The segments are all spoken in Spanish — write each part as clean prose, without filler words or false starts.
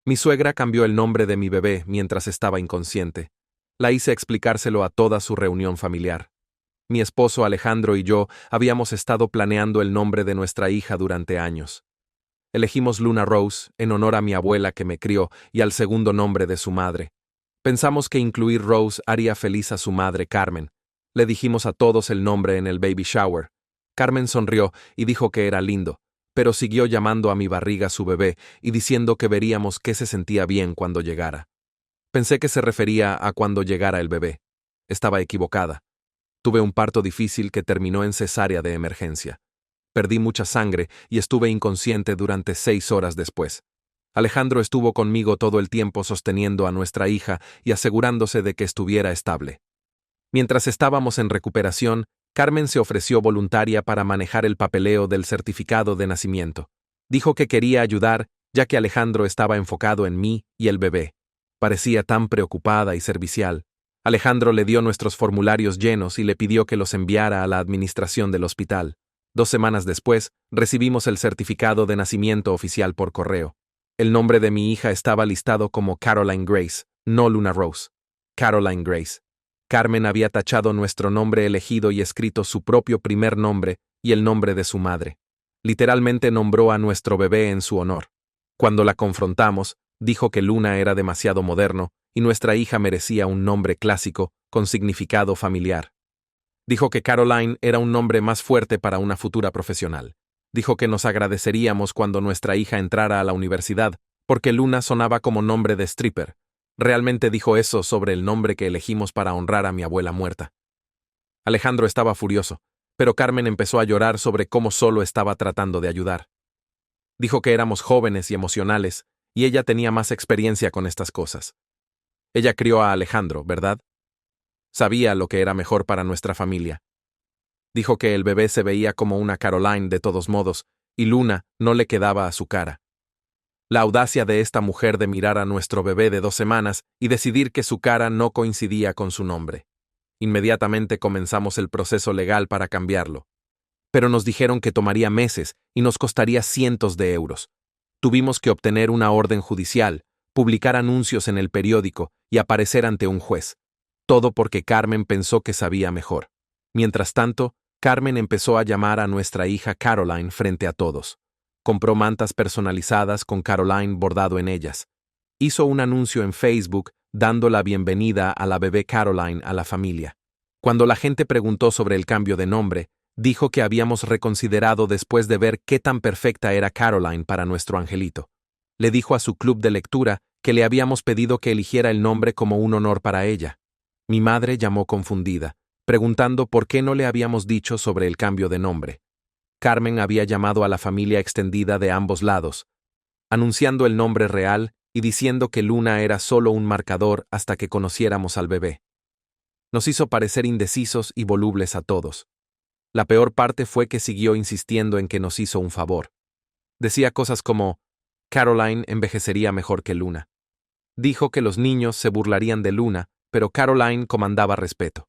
Mi suegra cambió el nombre de mi bebé mientras estaba inconsciente. La hice explicárselo a toda su reunión familiar. Mi esposo Alejandro y yo habíamos estado planeando el nombre de nuestra hija durante años. Elegimos Luna Rose en honor a mi abuela que me crió y al segundo nombre de su madre. Pensamos que incluir Rose haría feliz a su madre Carmen. Le dijimos a todos el nombre en el baby shower. Carmen sonrió y dijo que era lindo, pero siguió llamando a mi barriga su bebé y diciendo que veríamos qué se sentía bien cuando llegara. Pensé que se refería a cuando llegara el bebé. Estaba equivocada. Tuve un parto difícil que terminó en cesárea de emergencia. Perdí mucha sangre y estuve inconsciente durante 6 horas después. Alejandro estuvo conmigo todo el tiempo sosteniendo a nuestra hija y asegurándose de que estuviera estable. Mientras estábamos en recuperación, Carmen se ofreció voluntaria para manejar el papeleo del certificado de nacimiento. Dijo que quería ayudar, ya que Alejandro estaba enfocado en mí y el bebé. Parecía tan preocupada y servicial. Alejandro le dio nuestros formularios llenos y le pidió que los enviara a la administración del hospital. 2 semanas después, recibimos el certificado de nacimiento oficial por correo. El nombre de mi hija estaba listado como Caroline Grace, no Luna Rose. Caroline Grace. Carmen había tachado nuestro nombre elegido y escrito su propio primer nombre y el nombre de su madre. Literalmente nombró a nuestro bebé en su honor. Cuando la confrontamos, dijo que Luna era demasiado moderno y nuestra hija merecía un nombre clásico con significado familiar. Dijo que Caroline era un nombre más fuerte para una futura profesional. Dijo que nos agradeceríamos cuando nuestra hija entrara a la universidad, porque Luna sonaba como nombre de stripper. Realmente dijo eso sobre el nombre que elegimos para honrar a mi abuela muerta. Alejandro estaba furioso, pero Carmen empezó a llorar sobre cómo solo estaba tratando de ayudar. Dijo que éramos jóvenes y emocionales, y ella tenía más experiencia con estas cosas. Ella crió a Alejandro, ¿verdad? Sabía lo que era mejor para nuestra familia. Dijo que el bebé se veía como una Caroline de todos modos, y Luna no le quedaba a su cara. La audacia de esta mujer de mirar a nuestro bebé de 2 semanas y decidir que su cara no coincidía con su nombre. Inmediatamente comenzamos el proceso legal para cambiarlo. Pero nos dijeron que tomaría meses y nos costaría cientos de euros. Tuvimos que obtener una orden judicial, publicar anuncios en el periódico y aparecer ante un juez. Todo porque Carmen pensó que sabía mejor. Mientras tanto, Carmen empezó a llamar a nuestra hija Caroline frente a todos. Compró mantas personalizadas con Caroline bordado en ellas. Hizo un anuncio en Facebook dando la bienvenida a la bebé Caroline a la familia. Cuando la gente preguntó sobre el cambio de nombre, dijo que habíamos reconsiderado después de ver qué tan perfecta era Caroline para nuestro angelito. Le dijo a su club de lectura que le habíamos pedido que eligiera el nombre como un honor para ella. Mi madre llamó confundida, preguntando por qué no le habíamos dicho sobre el cambio de nombre. Carmen había llamado a la familia extendida de ambos lados, anunciando el nombre real y diciendo que Luna era solo un marcador hasta que conociéramos al bebé. Nos hizo parecer indecisos y volubles a todos. La peor parte fue que siguió insistiendo en que nos hizo un favor. Decía cosas como, Caroline envejecería mejor que Luna. Dijo que los niños se burlarían de Luna, pero Caroline comandaba respeto.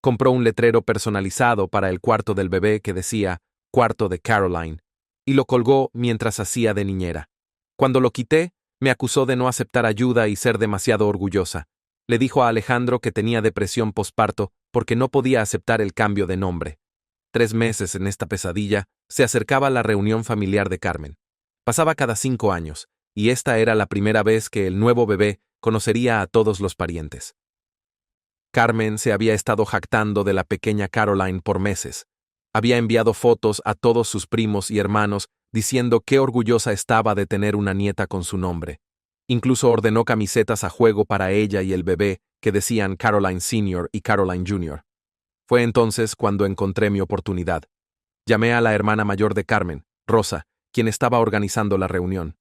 Compró un letrero personalizado para el cuarto del bebé que decía, cuarto de Caroline, y lo colgó mientras hacía de niñera. Cuando lo quité, me acusó de no aceptar ayuda y ser demasiado orgullosa. Le dijo a Alejandro que tenía depresión posparto porque no podía aceptar el cambio de nombre. 3 meses en esta pesadilla, se acercaba la reunión familiar de Carmen. Pasaba cada 5 años, y esta era la primera vez que el nuevo bebé conocería a todos los parientes. Carmen se había estado jactando de la pequeña Caroline por meses. Había enviado fotos a todos sus primos y hermanos diciendo qué orgullosa estaba de tener una nieta con su nombre. Incluso ordenó camisetas a juego para ella y el bebé que decían Caroline Senior y Caroline Junior. Fue entonces cuando encontré mi oportunidad. Llamé a la hermana mayor de Carmen, Rosa, quien estaba organizando la reunión.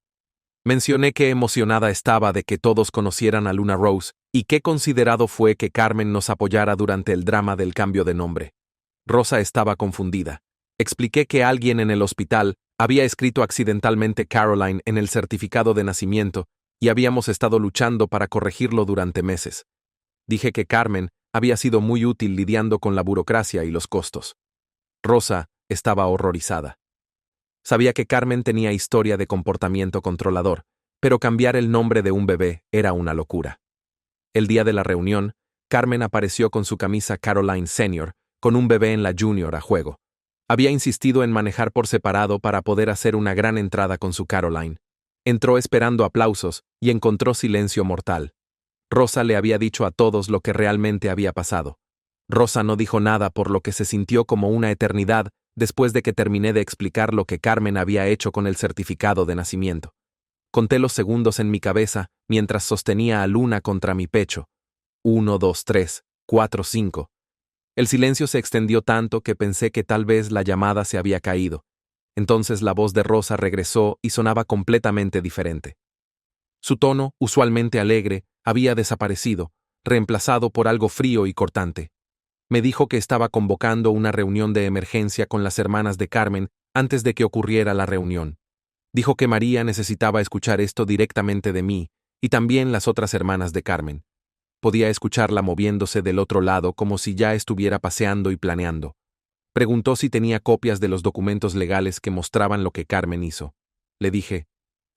Mencioné qué emocionada estaba de que todos conocieran a Luna Rose y qué considerado fue que Carmen nos apoyara durante el drama del cambio de nombre. Rosa estaba confundida. Expliqué que alguien en el hospital había escrito accidentalmente Caroline en el certificado de nacimiento y habíamos estado luchando para corregirlo durante meses. Dije que Carmen había sido muy útil lidiando con la burocracia y los costos. Rosa estaba horrorizada. Sabía que Carmen tenía historia de comportamiento controlador, pero cambiar el nombre de un bebé era una locura. El día de la reunión, Carmen apareció con su camisa Caroline Senior, con un bebé en la Junior a juego. Había insistido en manejar por separado para poder hacer una gran entrada con su Caroline. Entró esperando aplausos y encontró silencio mortal. Rosa le había dicho a todos lo que realmente había pasado. Rosa no dijo nada, por lo que se sintió como una eternidad después de que terminé de explicar lo que Carmen había hecho con el certificado de nacimiento. Conté los segundos en mi cabeza mientras sostenía a Luna contra mi pecho. 1, 2, 3, 4, 5. El silencio se extendió tanto que pensé que tal vez la llamada se había caído. Entonces la voz de Rosa regresó y sonaba completamente diferente. Su tono, usualmente alegre, había desaparecido, reemplazado por algo frío y cortante. Me dijo que estaba convocando una reunión de emergencia con las hermanas de Carmen antes de que ocurriera la reunión. Dijo que María necesitaba escuchar esto directamente de mí, y también las otras hermanas de Carmen. Podía escucharla moviéndose del otro lado como si ya estuviera paseando y planeando. Preguntó si tenía copias de los documentos legales que mostraban lo que Carmen hizo. Le dije,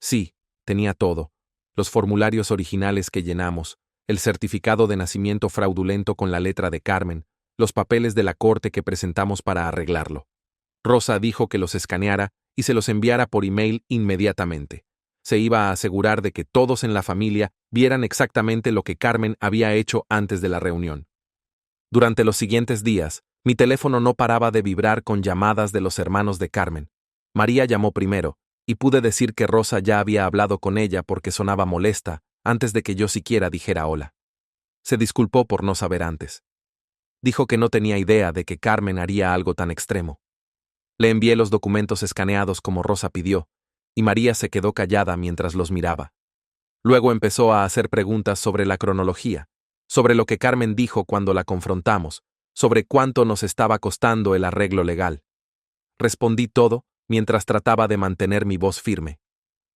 sí, tenía todo. Los formularios originales que llenamos, el certificado de nacimiento fraudulento con la letra de Carmen, los papeles de la corte que presentamos para arreglarlo. Rosa dijo que los escaneara y se los enviara por email inmediatamente. Se iba a asegurar de que todos en la familia vieran exactamente lo que Carmen había hecho antes de la reunión. Durante los siguientes días, mi teléfono no paraba de vibrar con llamadas de los hermanos de Carmen. María llamó primero, y pude decir que Rosa ya había hablado con ella porque sonaba molesta, antes de que yo siquiera dijera hola. Se disculpó por no saber antes. Dijo que no tenía idea de que Carmen haría algo tan extremo. Le envié los documentos escaneados como Rosa pidió, y María se quedó callada mientras los miraba. Luego empezó a hacer preguntas sobre la cronología, sobre lo que Carmen dijo cuando la confrontamos, sobre cuánto nos estaba costando el arreglo legal. Respondí todo mientras trataba de mantener mi voz firme.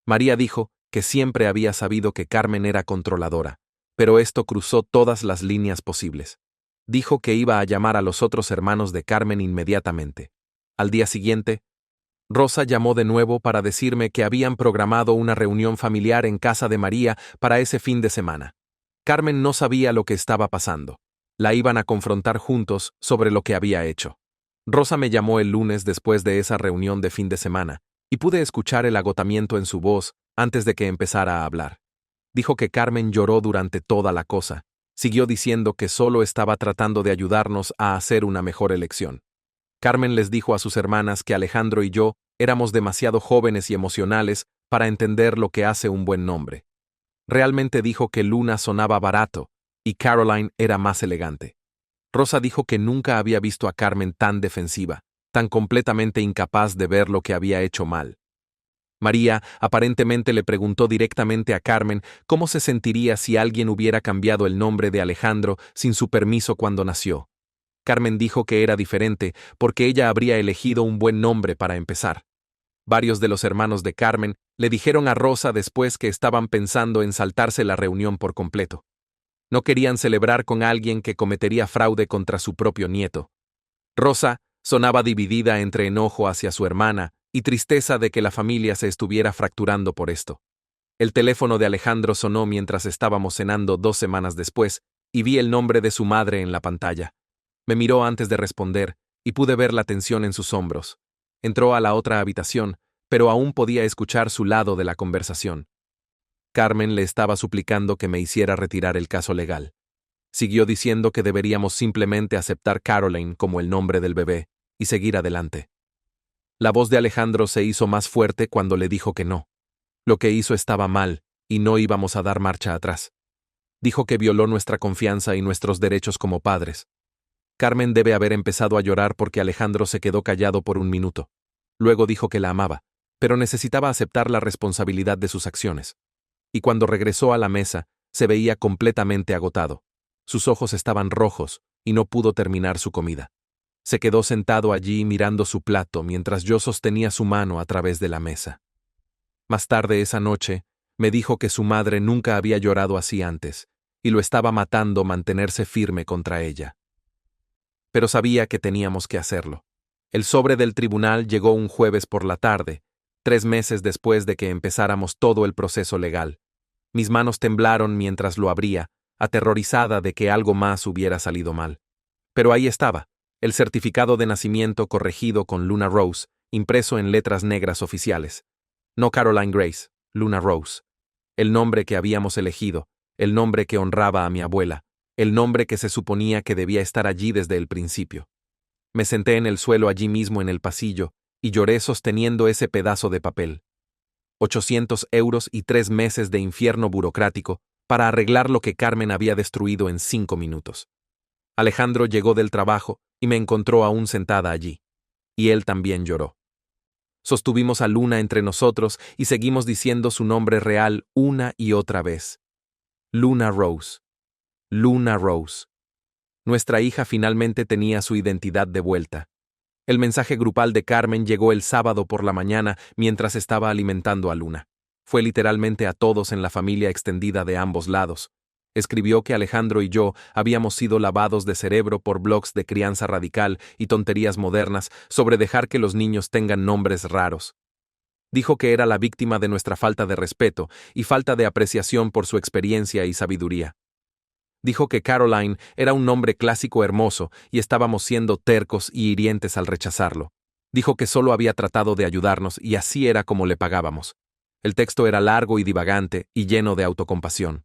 María dijo que siempre había sabido que Carmen era controladora, pero esto cruzó todas las líneas posibles. Dijo que iba a llamar a los otros hermanos de Carmen inmediatamente. Al día siguiente, Rosa llamó de nuevo para decirme que habían programado una reunión familiar en casa de María para ese fin de semana. Carmen no sabía lo que estaba pasando. La iban a confrontar juntos sobre lo que había hecho. Rosa me llamó el lunes después de esa reunión de fin de semana, y pude escuchar el agotamiento en su voz antes de que empezara a hablar. Dijo que Carmen lloró durante toda la cosa. Siguió diciendo que solo estaba tratando de ayudarnos a hacer una mejor elección. Carmen les dijo a sus hermanas que Alejandro y yo éramos demasiado jóvenes y emocionales para entender lo que hace un buen nombre. Realmente dijo que Luna sonaba barato y Caroline era más elegante. Rosa dijo que nunca había visto a Carmen tan defensiva, tan completamente incapaz de ver lo que había hecho mal. María aparentemente le preguntó directamente a Carmen cómo se sentiría si alguien hubiera cambiado el nombre de Alejandro sin su permiso cuando nació. Carmen dijo que era diferente porque ella habría elegido un buen nombre para empezar. Varios de los hermanos de Carmen le dijeron a Rosa después que estaban pensando en saltarse la reunión por completo. No querían celebrar con alguien que cometería fraude contra su propio nieto. Rosa sonaba dividida entre enojo hacia su hermana y tristeza de que la familia se estuviera fracturando por esto. El teléfono de Alejandro sonó mientras estábamos cenando 2 semanas después y vi el nombre de su madre en la pantalla. Me miró antes de responder y pude ver la tensión en sus hombros. Entró a la otra habitación, pero aún podía escuchar su lado de la conversación. Carmen le estaba suplicando que me hiciera retirar el caso legal. Siguió diciendo que deberíamos simplemente aceptar Caroline como el nombre del bebé y seguir adelante. La voz de Alejandro se hizo más fuerte cuando le dijo que no. Lo que hizo estaba mal y no íbamos a dar marcha atrás. Dijo que violó nuestra confianza y nuestros derechos como padres. Carmen debe haber empezado a llorar porque Alejandro se quedó callado por un minuto. Luego dijo que la amaba, pero necesitaba aceptar la responsabilidad de sus acciones. Y cuando regresó a la mesa, se veía completamente agotado. Sus ojos estaban rojos y no pudo terminar su comida. Se quedó sentado allí mirando su plato mientras yo sostenía su mano a través de la mesa. Más tarde esa noche, me dijo que su madre nunca había llorado así antes, y lo estaba matando mantenerse firme contra ella. Pero sabía que teníamos que hacerlo. El sobre del tribunal llegó un jueves por la tarde, 3 meses después de que empezáramos todo el proceso legal. Mis manos temblaron mientras lo abría, aterrorizada de que algo más hubiera salido mal. Pero ahí estaba, el certificado de nacimiento corregido con Luna Rose, impreso en letras negras oficiales. No Caroline Grace, Luna Rose. El nombre que habíamos elegido, el nombre que honraba a mi abuela, el nombre que se suponía que debía estar allí desde el principio. Me senté en el suelo allí mismo en el pasillo y lloré sosteniendo ese pedazo de papel. 800 euros y 3 meses de infierno burocrático para arreglar lo que Carmen había destruido en 5 minutos. Alejandro llegó del trabajo y me encontró aún sentada allí. Y él también lloró. Sostuvimos a Luna entre nosotros y seguimos diciendo su nombre real una y otra vez. Luna Rose. Luna Rose. Nuestra hija finalmente tenía su identidad de vuelta. El mensaje grupal de Carmen llegó el sábado por la mañana mientras estaba alimentando a Luna. Fue literalmente a todos en la familia extendida de ambos lados. Escribió que Alejandro y yo habíamos sido lavados de cerebro por blogs de crianza radical y tonterías modernas sobre dejar que los niños tengan nombres raros. Dijo que era la víctima de nuestra falta de respeto y falta de apreciación por su experiencia y sabiduría. Dijo que Caroline era un nombre clásico hermoso y estábamos siendo tercos y hirientes al rechazarlo. Dijo que solo había tratado de ayudarnos y así era como le pagábamos. El texto era largo y divagante y lleno de autocompasión.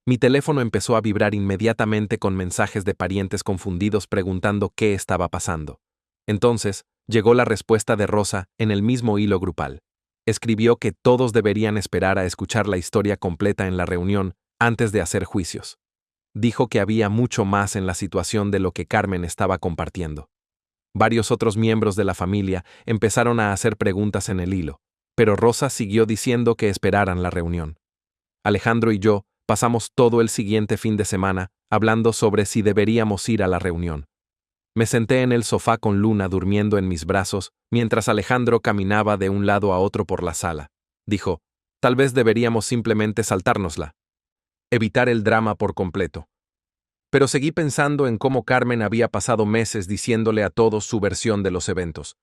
Mi teléfono empezó a vibrar inmediatamente con mensajes de parientes confundidos preguntando qué estaba pasando. Entonces, llegó la respuesta de Rosa en el mismo hilo grupal. Escribió que todos deberían esperar a escuchar la historia completa en la reunión antes de hacer juicios. Dijo que había mucho más en la situación de lo que Carmen estaba compartiendo. Varios otros miembros de la familia empezaron a hacer preguntas en el hilo, pero Rosa siguió diciendo que esperaran la reunión. Alejandro y yo pasamos todo el siguiente fin de semana hablando sobre si deberíamos ir a la reunión. Me senté en el sofá con Luna durmiendo en mis brazos mientras Alejandro caminaba de un lado a otro por la sala. Dijo, tal vez deberíamos simplemente saltárnosla. Evitar el drama por completo. Pero seguí pensando en cómo Carmen había pasado meses diciéndole a todos su versión de los eventos.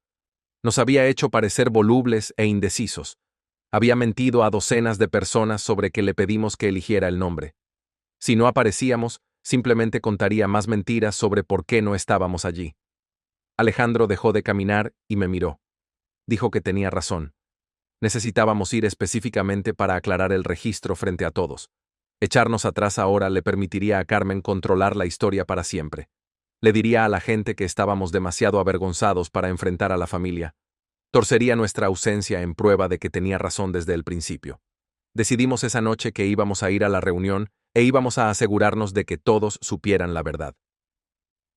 Nos había hecho parecer volubles e indecisos. Había mentido a docenas de personas sobre que le pedimos que eligiera el nombre. Si no aparecíamos, simplemente contaría más mentiras sobre por qué no estábamos allí. Alejandro dejó de caminar y me miró. Dijo que tenía razón. Necesitábamos ir específicamente para aclarar el registro frente a todos. Echarnos atrás ahora le permitiría a Carmen controlar la historia para siempre. Le diría a la gente que estábamos demasiado avergonzados para enfrentar a la familia. Torcería nuestra ausencia en prueba de que tenía razón desde el principio. Decidimos esa noche que íbamos a ir a la reunión e íbamos a asegurarnos de que todos supieran la verdad.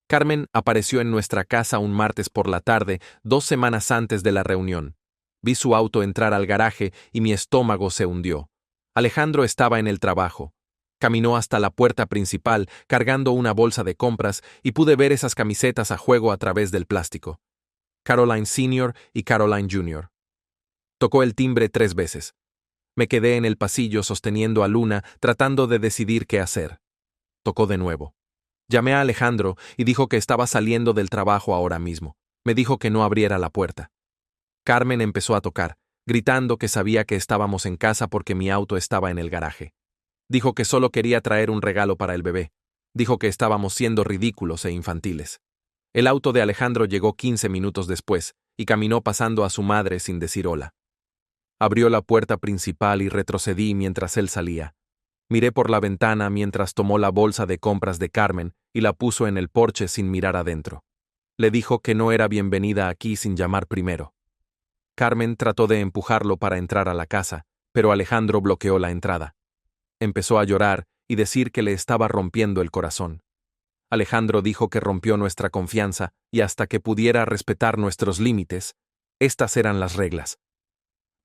Carmen apareció en nuestra casa un martes por la tarde, 2 semanas antes de la reunión. Vi su auto entrar al garaje y mi estómago se hundió. Alejandro estaba en el trabajo. Caminó hasta la puerta principal cargando una bolsa de compras y pude ver esas camisetas a juego a través del plástico. Caroline Sr. y Caroline Jr. Tocó el timbre 3 veces. Me quedé en el pasillo sosteniendo a Luna tratando de decidir qué hacer. Tocó de nuevo. Llamé a Alejandro y dijo que estaba saliendo del trabajo ahora mismo. Me dijo que no abriera la puerta. Carmen empezó a tocar, gritando que sabía que estábamos en casa porque mi auto estaba en el garaje. Dijo que solo quería traer un regalo para el bebé. Dijo que estábamos siendo ridículos e infantiles. El auto de Alejandro llegó 15 minutos después y caminó pasando a su madre sin decir hola. Abrió la puerta principal y retrocedí mientras él salía. Miré por la ventana mientras tomó la bolsa de compras de Carmen y la puso en el porche sin mirar adentro. Le dijo que no era bienvenida aquí sin llamar primero. Carmen trató de empujarlo para entrar a la casa, pero Alejandro bloqueó la entrada. Empezó a llorar y decir que le estaba rompiendo el corazón. Alejandro dijo que rompió nuestra confianza y hasta que pudiera respetar nuestros límites, estas eran las reglas.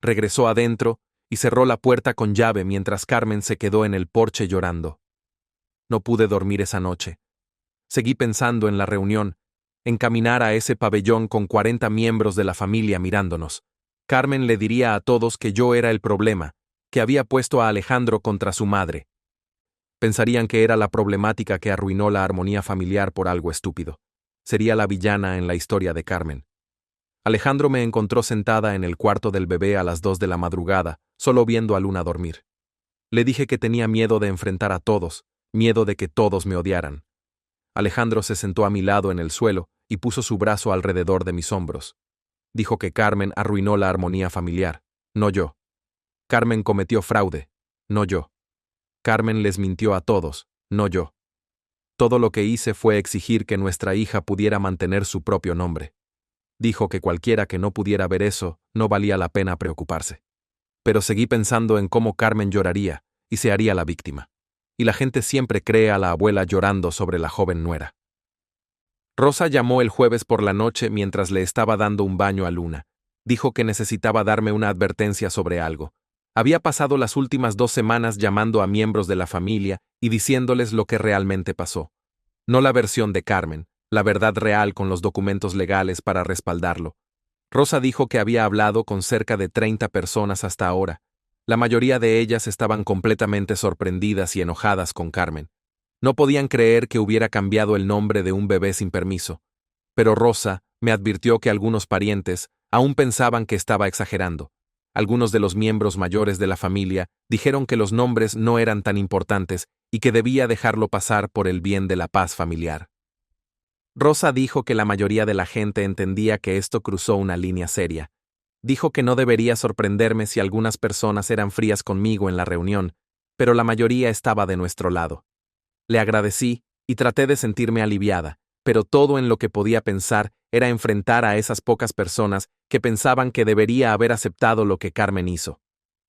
Regresó adentro y cerró la puerta con llave mientras Carmen se quedó en el porche llorando. No pude dormir esa noche. Seguí pensando en la reunión, en caminar a ese pabellón con 40 miembros de la familia mirándonos. Carmen le diría a todos que yo era el problema, que había puesto a Alejandro contra su madre. Pensarían que era la problemática que arruinó la armonía familiar por algo estúpido. Sería la villana en la historia de Carmen. Alejandro me encontró sentada en el cuarto del bebé a las 2 de la madrugada, solo viendo a Luna dormir. Le dije que tenía miedo de enfrentar a todos, miedo de que todos me odiaran. Alejandro se sentó a mi lado en el suelo y puso su brazo alrededor de mis hombros. Dijo que Carmen arruinó la armonía familiar, no yo. Carmen cometió fraude, no yo. Carmen les mintió a todos, no yo. Todo lo que hice fue exigir que nuestra hija pudiera mantener su propio nombre. Dijo que cualquiera que no pudiera ver eso no valía la pena preocuparse. Pero seguí pensando en cómo Carmen lloraría y se haría la víctima. Y la gente siempre cree a la abuela llorando sobre la joven nuera. Rosa llamó el jueves por la noche mientras le estaba dando un baño a Luna. Dijo que necesitaba darme una advertencia sobre algo. Había pasado las últimas 2 semanas llamando a miembros de la familia y diciéndoles lo que realmente pasó. No la versión de Carmen, la verdad real con los documentos legales para respaldarlo. Rosa dijo que había hablado con cerca de 30 personas hasta ahora. La mayoría de ellas estaban completamente sorprendidas y enojadas con Carmen. No podían creer que hubiera cambiado el nombre de un bebé sin permiso. Pero Rosa me advirtió que algunos parientes aún pensaban que estaba exagerando. Algunos de los miembros mayores de la familia dijeron que los nombres no eran tan importantes y que debía dejarlo pasar por el bien de la paz familiar. Rosa dijo que la mayoría de la gente entendía que esto cruzó una línea seria. Dijo que no debería sorprenderme si algunas personas eran frías conmigo en la reunión, pero la mayoría estaba de nuestro lado. Le agradecí y traté de sentirme aliviada, pero todo en lo que podía pensar era enfrentar a esas pocas personas que pensaban que debería haber aceptado lo que Carmen hizo.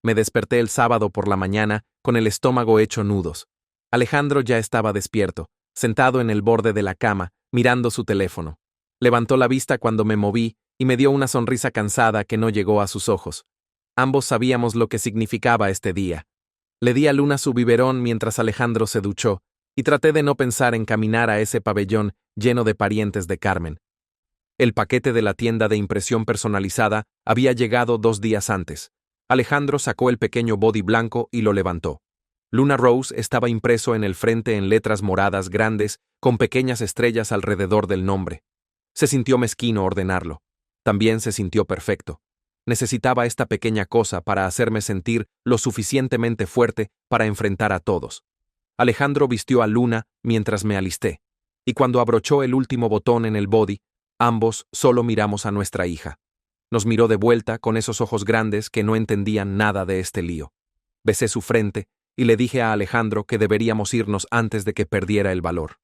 Me desperté el sábado por la mañana con el estómago hecho nudos. Alejandro ya estaba despierto, sentado en el borde de la cama, mirando su teléfono. Levantó la vista cuando me moví y me dio una sonrisa cansada que no llegó a sus ojos. Ambos sabíamos lo que significaba este día. Le di a Luna su biberón mientras Alejandro se duchó, y traté de no pensar en caminar a ese pabellón lleno de parientes de Carmen. El paquete de la tienda de impresión personalizada había llegado 2 días antes. Alejandro sacó el pequeño body blanco y lo levantó. Luna Rose estaba impreso en el frente en letras moradas grandes con pequeñas estrellas alrededor del nombre. Se sintió mezquino ordenarlo. También se sintió perfecto. Necesitaba esta pequeña cosa para hacerme sentir lo suficientemente fuerte para enfrentar a todos. Alejandro vistió a Luna mientras me alisté, y cuando abrochó el último botón en el body, ambos solo miramos a nuestra hija. Nos miró de vuelta con esos ojos grandes que no entendían nada de este lío. Besé su frente y le dije a Alejandro que deberíamos irnos antes de que perdiera el valor.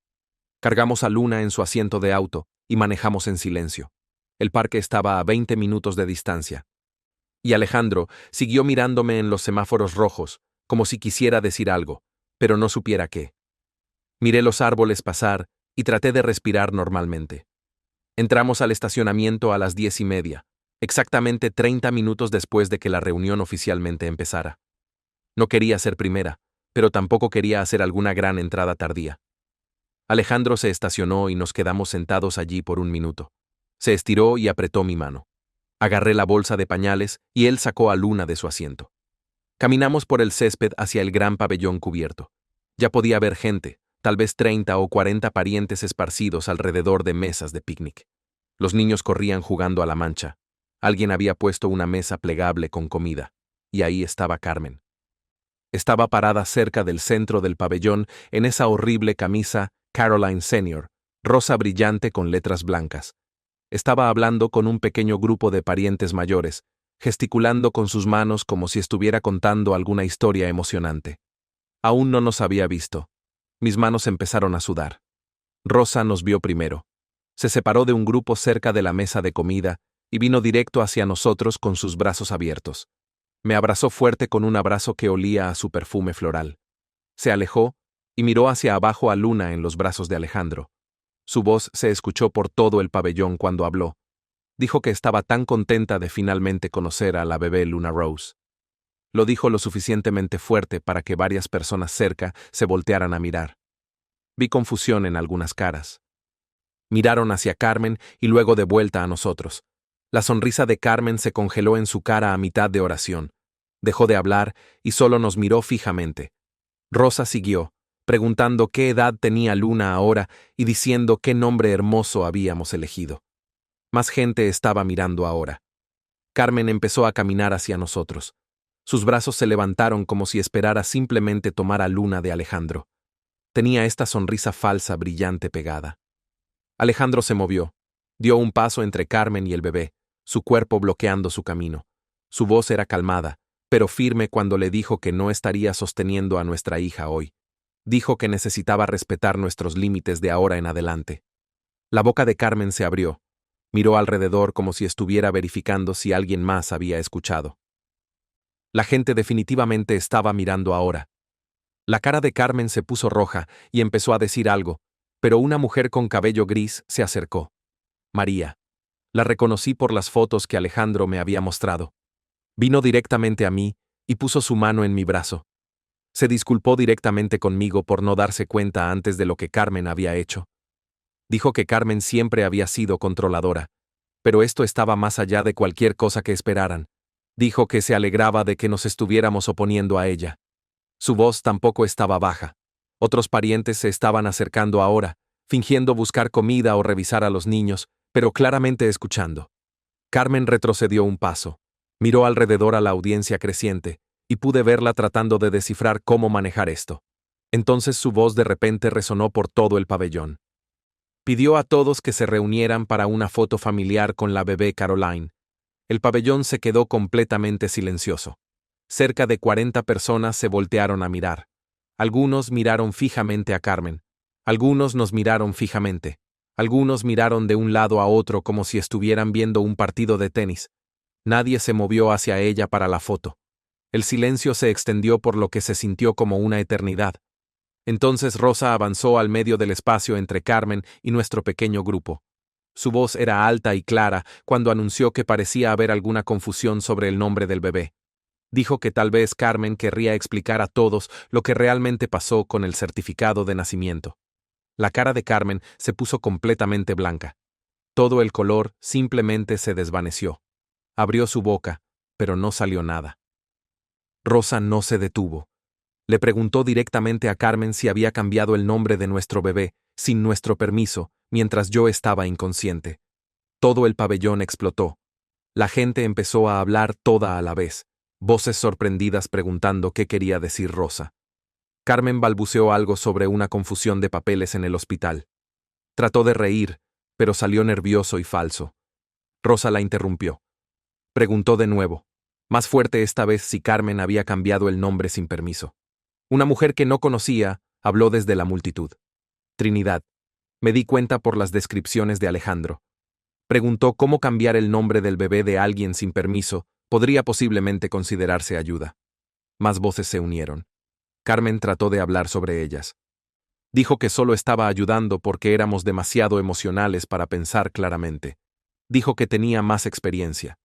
Cargamos a Luna en su asiento de auto y manejamos en silencio. El parque estaba a 20 minutos de distancia. Y Alejandro siguió mirándome en los semáforos rojos, como si quisiera decir algo, pero no supiera qué. Miré los árboles pasar y traté de respirar normalmente. Entramos al estacionamiento a las 10:30, exactamente 30 minutos después de que la reunión oficialmente empezara. No quería ser primera, pero tampoco quería hacer alguna gran entrada tardía. Alejandro se estacionó y nos quedamos sentados allí por un minuto. Se estiró y apretó mi mano. Agarré la bolsa de pañales y él sacó a Luna de su asiento. Caminamos por el césped hacia el gran pabellón cubierto. Ya podía ver gente, tal vez 30 o 40 parientes esparcidos alrededor de mesas de picnic. Los niños corrían jugando a la mancha. Alguien había puesto una mesa plegable con comida, y ahí estaba Carmen. Estaba parada cerca del centro del pabellón en esa horrible camisa Caroline Senior, rosa brillante con letras blancas. Estaba hablando con un pequeño grupo de parientes mayores, gesticulando con sus manos como si estuviera contando alguna historia emocionante. Aún no nos había visto. Mis manos empezaron a sudar. Rosa nos vio primero. Se separó de un grupo cerca de la mesa de comida y vino directo hacia nosotros con sus brazos abiertos. Me abrazó fuerte con un abrazo que olía a su perfume floral. Se alejó y miró hacia abajo a Luna en los brazos de Alejandro. Su voz se escuchó por todo el pabellón cuando habló. Dijo que estaba tan contenta de finalmente conocer a la bebé Luna Rose. Lo dijo lo suficientemente fuerte para que varias personas cerca se voltearan a mirar. Vi confusión en algunas caras. Miraron hacia Carmen y luego de vuelta a nosotros. La sonrisa de Carmen se congeló en su cara a mitad de oración. Dejó de hablar y solo nos miró fijamente. Rosa siguió, preguntando qué edad tenía Luna ahora y diciendo qué nombre hermoso habíamos elegido. Más gente estaba mirando ahora. Carmen empezó a caminar hacia nosotros. Sus brazos se levantaron como si esperara simplemente tomar a Luna de Alejandro. Tenía esta sonrisa falsa, brillante, pegada. Alejandro se movió. Dio un paso entre Carmen y el bebé, su cuerpo bloqueando su camino. Su voz era calmada, pero firme cuando le dijo que no estaría sosteniendo a nuestra hija hoy. Dijo que necesitaba respetar nuestros límites de ahora en adelante. La boca de Carmen se abrió. Miró alrededor como si estuviera verificando si alguien más había escuchado. La gente definitivamente estaba mirando ahora. La cara de Carmen se puso roja y empezó a decir algo, pero una mujer con cabello gris se acercó. María. La reconocí por las fotos que Alejandro me había mostrado. Vino directamente a mí y puso su mano en mi brazo. Se disculpó directamente conmigo por no darse cuenta antes de lo que Carmen había hecho. Dijo que Carmen siempre había sido controladora, pero esto estaba más allá de cualquier cosa que esperaran. Dijo que se alegraba de que nos estuviéramos oponiendo a ella. Su voz tampoco estaba baja. Otros parientes se estaban acercando ahora, fingiendo buscar comida o revisar a los niños, pero claramente escuchando. Carmen retrocedió un paso. Miró alrededor a la audiencia creciente, y pude verla tratando de descifrar cómo manejar esto. Entonces su voz de repente resonó por todo el pabellón. Pidió a todos que se reunieran para una foto familiar con la bebé Caroline. El pabellón se quedó completamente silencioso. Cerca de 40 personas se voltearon a mirar. Algunos miraron fijamente a Carmen. Algunos nos miraron fijamente. Algunos miraron de un lado a otro como si estuvieran viendo un partido de tenis. Nadie se movió hacia ella para la foto. El silencio se extendió por lo que se sintió como una eternidad. Entonces Rosa avanzó al medio del espacio entre Carmen y nuestro pequeño grupo. Su voz era alta y clara cuando anunció que parecía haber alguna confusión sobre el nombre del bebé. Dijo que tal vez Carmen querría explicar a todos lo que realmente pasó con el certificado de nacimiento. La cara de Carmen se puso completamente blanca. Todo el color simplemente se desvaneció. Abrió su boca, pero no salió nada. Rosa no se detuvo. Le preguntó directamente a Carmen si había cambiado el nombre de nuestro bebé, sin nuestro permiso, mientras yo estaba inconsciente. Todo el pabellón explotó. La gente empezó a hablar toda a la vez, voces sorprendidas preguntando qué quería decir Rosa. Carmen balbuceó algo sobre una confusión de papeles en el hospital. Trató de reír, pero salió nervioso y falso. Rosa la interrumpió. Preguntó de nuevo, más fuerte esta vez si Carmen había cambiado el nombre sin permiso. Una mujer que no conocía habló desde la multitud. Trinidad. Me di cuenta por las descripciones de Alejandro. Preguntó cómo cambiar el nombre del bebé de alguien sin permiso podría posiblemente considerarse ayuda. Más voces se unieron. Carmen trató de hablar sobre ellas. Dijo que solo estaba ayudando porque éramos demasiado emocionales para pensar claramente. Dijo que tenía más experiencia.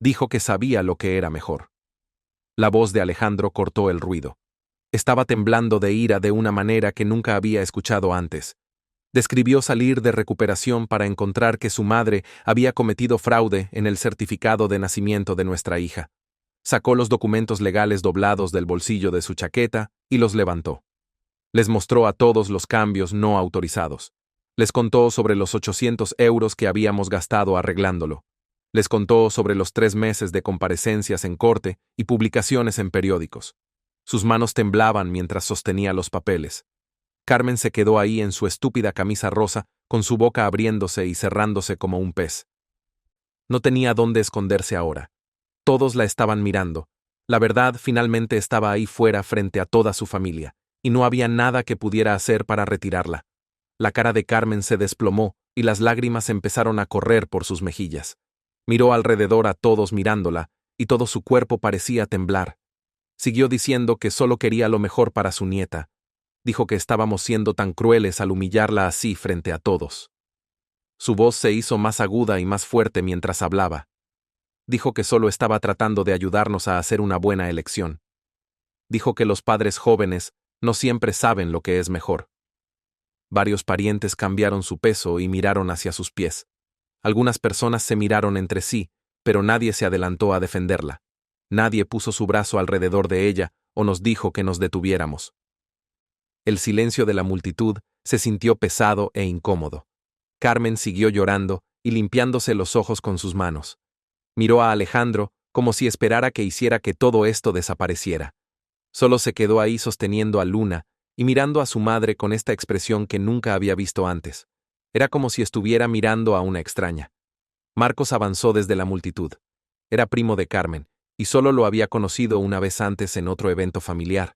Dijo que sabía lo que era mejor. La voz de Alejandro cortó el ruido. Estaba temblando de ira de una manera que nunca había escuchado antes. Describió salir de recuperación para encontrar que su madre había cometido fraude en el certificado de nacimiento de nuestra hija. Sacó los documentos legales doblados del bolsillo de su chaqueta y los levantó. Les mostró a todos los cambios no autorizados. Les contó sobre los 800 euros que habíamos gastado arreglándolo. Les contó sobre los 3 meses de comparecencias en corte y publicaciones en periódicos. Sus manos temblaban mientras sostenía los papeles. Carmen se quedó ahí en su estúpida camisa rosa, con su boca abriéndose y cerrándose como un pez. No tenía dónde esconderse ahora. Todos la estaban mirando. La verdad finalmente estaba ahí fuera frente a toda su familia, y no había nada que pudiera hacer para retirarla. La cara de Carmen se desplomó y las lágrimas empezaron a correr por sus mejillas. Miró alrededor a todos mirándola, y todo su cuerpo parecía temblar. Siguió diciendo que solo quería lo mejor para su nieta. Dijo que estábamos siendo tan crueles al humillarla así frente a todos. Su voz se hizo más aguda y más fuerte mientras hablaba. Dijo que solo estaba tratando de ayudarnos a hacer una buena elección. Dijo que los padres jóvenes no siempre saben lo que es mejor. Varios parientes cambiaron su peso y miraron hacia sus pies. Algunas personas se miraron entre sí, pero nadie se adelantó a defenderla. Nadie puso su brazo alrededor de ella o nos dijo que nos detuviéramos. El silencio de la multitud se sintió pesado e incómodo. Carmen siguió llorando y limpiándose los ojos con sus manos. Miró a Alejandro, como si esperara que hiciera que todo esto desapareciera. Solo se quedó ahí sosteniendo a Luna y mirando a su madre con esta expresión que nunca había visto antes. Era como si estuviera mirando a una extraña. Marcos avanzó desde la multitud. Era primo de Carmen, y solo lo había conocido una vez antes en otro evento familiar.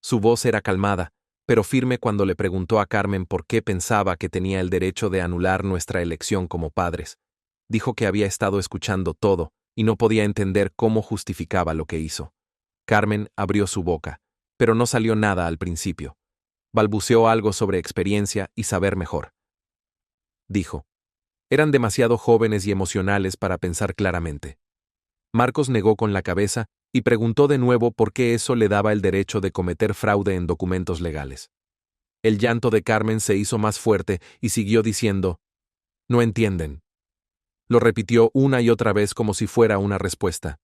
Su voz era calmada, pero firme cuando le preguntó a Carmen por qué pensaba que tenía el derecho de anular nuestra elección como padres. Dijo que había estado escuchando todo, y no podía entender cómo justificaba lo que hizo. Carmen abrió su boca, pero no salió nada al principio. Balbuceó algo sobre experiencia y saber mejor. Dijo. Eran demasiado jóvenes y emocionales para pensar claramente. Marcos negó con la cabeza y preguntó de nuevo por qué eso le daba el derecho de cometer fraude en documentos legales. El llanto de Carmen se hizo más fuerte y siguió diciendo, «No entienden». Lo repitió una y otra vez como si fuera una respuesta.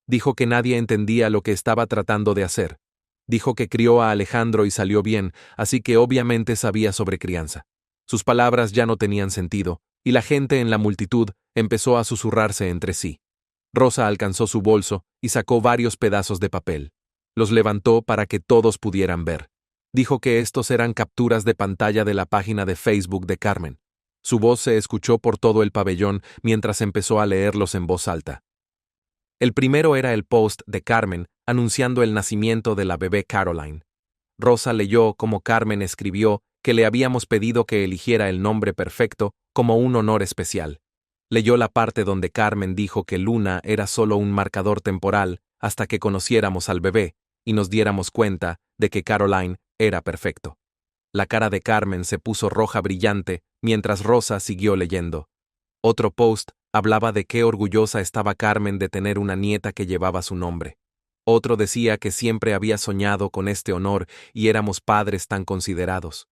Dijo que nadie entendía lo que estaba tratando de hacer. Dijo que crió a Alejandro y salió bien, así que obviamente sabía sobre crianza. Sus palabras ya no tenían sentido, y la gente en la multitud empezó a susurrarse entre sí. Rosa alcanzó su bolso y sacó varios pedazos de papel. Los levantó para que todos pudieran ver. Dijo que estos eran capturas de pantalla de la página de Facebook de Carmen. Su voz se escuchó por todo el pabellón mientras empezó a leerlos en voz alta. El primero era el post de Carmen anunciando el nacimiento de la bebé Caroline. Rosa leyó cómo Carmen escribió que le habíamos pedido que eligiera el nombre perfecto como un honor especial. Leyó la parte donde Carmen dijo que Luna era solo un marcador temporal hasta que conociéramos al bebé y nos diéramos cuenta de que Caroline era perfecto. La cara de Carmen se puso roja brillante mientras Rosa siguió leyendo. Otro post hablaba de qué orgullosa estaba Carmen de tener una nieta que llevaba su nombre. Otro decía que siempre había soñado con este honor y éramos padres tan considerados.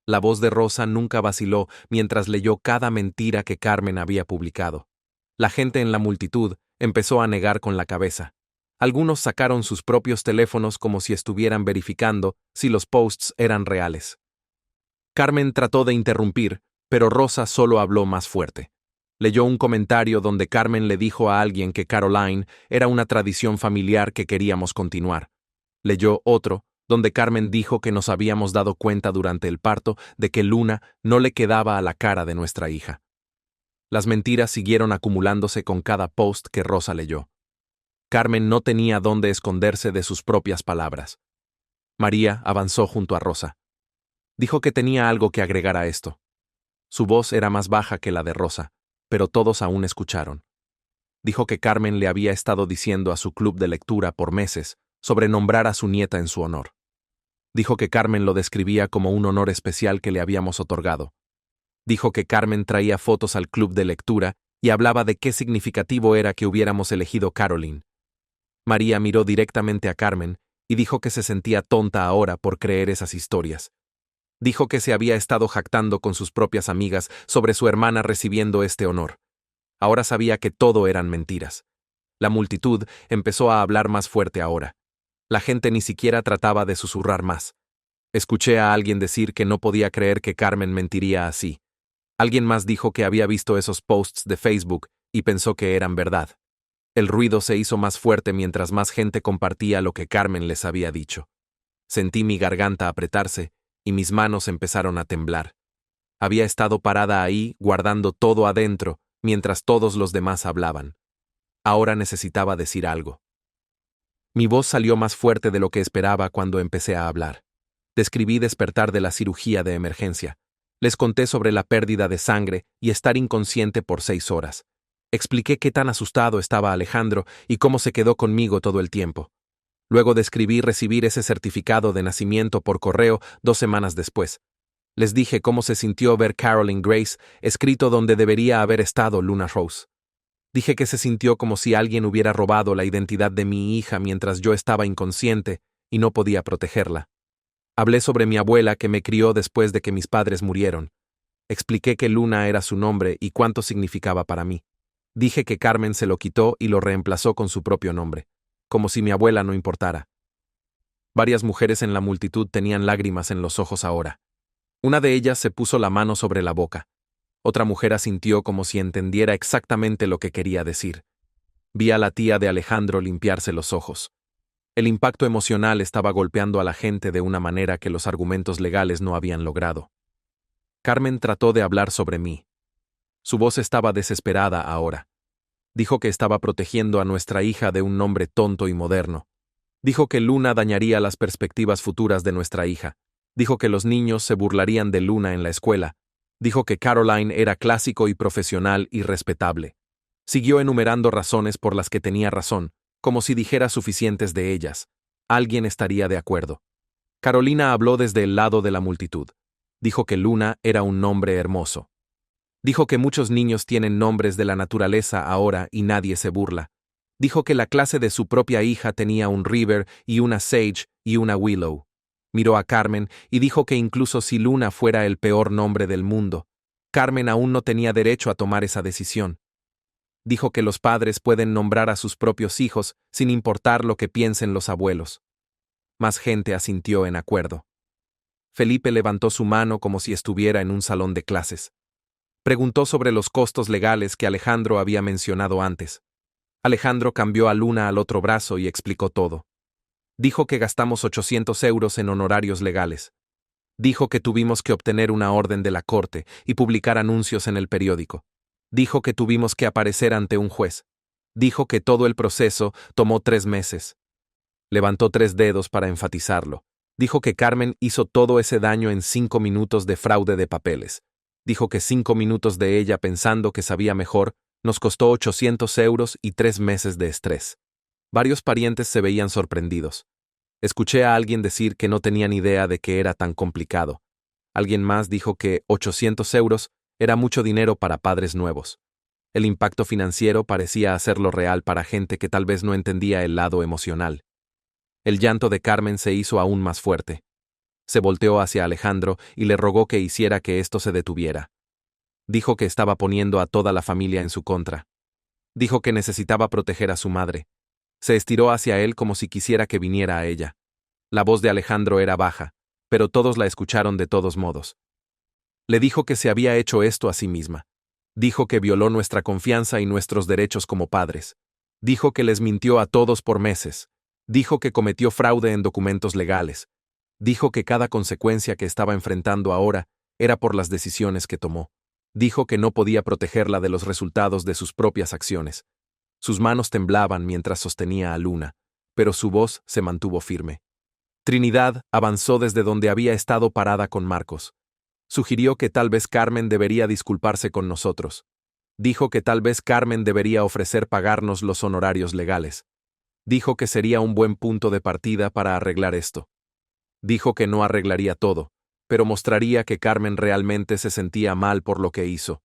La voz de Rosa nunca vaciló mientras leyó cada mentira que Carmen había publicado. La gente en la multitud empezó a negar con la cabeza. Algunos sacaron sus propios teléfonos como si estuvieran verificando si los posts eran reales. Carmen trató de interrumpir, pero Rosa solo habló más fuerte. Leyó un comentario donde Carmen le dijo a alguien que Caroline era una tradición familiar que queríamos continuar. Leyó otro, donde Carmen dijo que nos habíamos dado cuenta durante el parto de que Luna no le quedaba a la cara de nuestra hija. Las mentiras siguieron acumulándose con cada post que Rosa leyó. Carmen no tenía dónde esconderse de sus propias palabras. María avanzó junto a Rosa. Dijo que tenía algo que agregar a esto. Su voz era más baja que la de Rosa, pero todos aún escucharon. Dijo que Carmen le había estado diciendo a su club de lectura por meses sobre nombrar a su nieta en su honor. Dijo que Carmen lo describía como un honor especial que le habíamos otorgado. Dijo que Carmen traía fotos al club de lectura y hablaba de qué significativo era que hubiéramos elegido Caroline. María miró directamente a Carmen y dijo que se sentía tonta ahora por creer esas historias. Dijo que se había estado jactando con sus propias amigas sobre su hermana recibiendo este honor. Ahora sabía que todo eran mentiras. La multitud empezó a hablar más fuerte ahora. La gente ni siquiera trataba de susurrar más. Escuché a alguien decir que no podía creer que Carmen mentiría así. Alguien más dijo que había visto esos posts de Facebook y pensó que eran verdad. El ruido se hizo más fuerte mientras más gente compartía lo que Carmen les había dicho. Sentí mi garganta apretarse y mis manos empezaron a temblar. Había estado parada ahí, guardando todo adentro, mientras todos los demás hablaban. Ahora necesitaba decir algo. Mi voz salió más fuerte de lo que esperaba cuando empecé a hablar. Describí despertar de la cirugía de emergencia. Les conté sobre la pérdida de sangre y estar inconsciente por 6 horas. Expliqué qué tan asustado estaba Alejandro y cómo se quedó conmigo todo el tiempo. Luego describí recibir ese certificado de nacimiento por correo 2 semanas después. Les dije cómo se sintió ver Caroline Grace escrito donde debería haber estado Luna Rose. Dije que se sintió como si alguien hubiera robado la identidad de mi hija mientras yo estaba inconsciente y no podía protegerla. Hablé sobre mi abuela que me crió después de que mis padres murieron. Expliqué que Luna era su nombre y cuánto significaba para mí. Dije que Carmen se lo quitó y lo reemplazó con su propio nombre, como si mi abuela no importara. Varias mujeres en la multitud tenían lágrimas en los ojos ahora. Una de ellas se puso la mano sobre la boca. Otra mujer asintió como si entendiera exactamente lo que quería decir. Vi a la tía de Alejandro limpiarse los ojos. El impacto emocional estaba golpeando a la gente de una manera que los argumentos legales no habían logrado. Carmen trató de hablar sobre mí. Su voz estaba desesperada ahora. Dijo que estaba protegiendo a nuestra hija de un nombre tonto y moderno. Dijo que Luna dañaría las perspectivas futuras de nuestra hija. Dijo que los niños se burlarían de Luna en la escuela. Dijo que Caroline era clásico y profesional y respetable. Siguió enumerando razones por las que tenía razón, como si dijera suficientes de ellas. Alguien estaría de acuerdo. Carolina habló desde el lado de la multitud. Dijo que Luna era un nombre hermoso. Dijo que muchos niños tienen nombres de la naturaleza ahora y nadie se burla. Dijo que la clase de su propia hija tenía un River y una Sage y una Willow. Miró a Carmen y dijo que incluso si Luna fuera el peor nombre del mundo, Carmen aún no tenía derecho a tomar esa decisión. Dijo que los padres pueden nombrar a sus propios hijos sin importar lo que piensen los abuelos. Más gente asintió en acuerdo. Felipe levantó su mano como si estuviera en un salón de clases. Preguntó sobre los costos legales que Alejandro había mencionado antes. Alejandro cambió a Luna al otro brazo y explicó todo. Dijo que gastamos 800 euros en honorarios legales. Dijo que tuvimos que obtener una orden de la corte y publicar anuncios en el periódico. Dijo que tuvimos que aparecer ante un juez. Dijo que todo el proceso tomó 3 meses. Levantó 3 dedos para enfatizarlo. Dijo que Carmen hizo todo ese daño en 5 minutos de fraude de papeles. Dijo que 5 minutos de ella pensando que sabía mejor nos costó 800 euros y 3 meses de estrés. Varios parientes se veían sorprendidos. Escuché a alguien decir que no tenían idea de que era tan complicado. Alguien más dijo que 800 euros era mucho dinero para padres nuevos. El impacto financiero parecía hacerlo real para gente que tal vez no entendía el lado emocional. El llanto de Carmen se hizo aún más fuerte. Se volteó hacia Alejandro y le rogó que hiciera que esto se detuviera. Dijo que estaba poniendo a toda la familia en su contra. Dijo que necesitaba proteger a su madre. Se estiró hacia él como si quisiera que viniera a ella. La voz de Alejandro era baja, pero todos la escucharon de todos modos. Le dijo que se había hecho esto a sí misma. Dijo que violó nuestra confianza y nuestros derechos como padres. Dijo que les mintió a todos por meses. Dijo que cometió fraude en documentos legales. Dijo que cada consecuencia que estaba enfrentando ahora era por las decisiones que tomó. Dijo que no podía protegerla de los resultados de sus propias acciones. Sus manos temblaban mientras sostenía a Luna, pero su voz se mantuvo firme. Trinidad avanzó desde donde había estado parada con Marcos. Sugirió que tal vez Carmen debería disculparse con nosotros. Dijo que tal vez Carmen debería ofrecer pagarnos los honorarios legales. Dijo que sería un buen punto de partida para arreglar esto. Dijo que no arreglaría todo, pero mostraría que Carmen realmente se sentía mal por lo que hizo.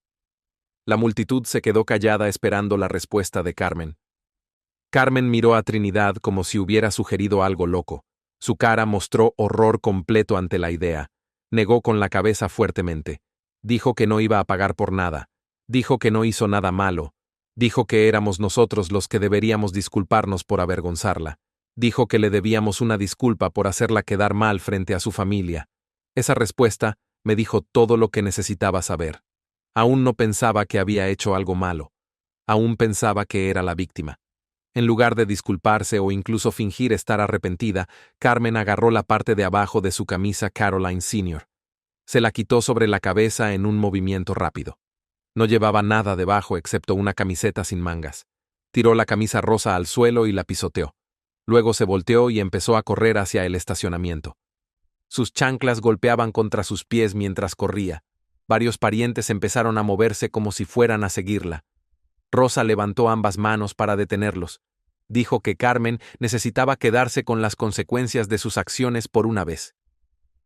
La multitud se quedó callada esperando la respuesta de Carmen. Carmen miró a Trinidad como si hubiera sugerido algo loco. Su cara mostró horror completo ante la idea. Negó con la cabeza fuertemente. Dijo que no iba a pagar por nada. Dijo que no hizo nada malo. Dijo que éramos nosotros los que deberíamos disculparnos por avergonzarla. Dijo que le debíamos una disculpa por hacerla quedar mal frente a su familia. Esa respuesta me dijo todo lo que necesitaba saber. Aún no pensaba que había hecho algo malo. Aún pensaba que era la víctima. En lugar de disculparse o incluso fingir estar arrepentida, Carmen agarró la parte de abajo de su camisa Caroline Sr. Se la quitó sobre la cabeza en un movimiento rápido. No llevaba nada debajo excepto una camiseta sin mangas. Tiró la camisa rosa al suelo y la pisoteó. Luego se volteó y empezó a correr hacia el estacionamiento. Sus chanclas golpeaban contra sus pies mientras corría. Varios parientes empezaron a moverse como si fueran a seguirla. Rosa levantó ambas manos para detenerlos. Dijo que Carmen necesitaba quedarse con las consecuencias de sus acciones por una vez.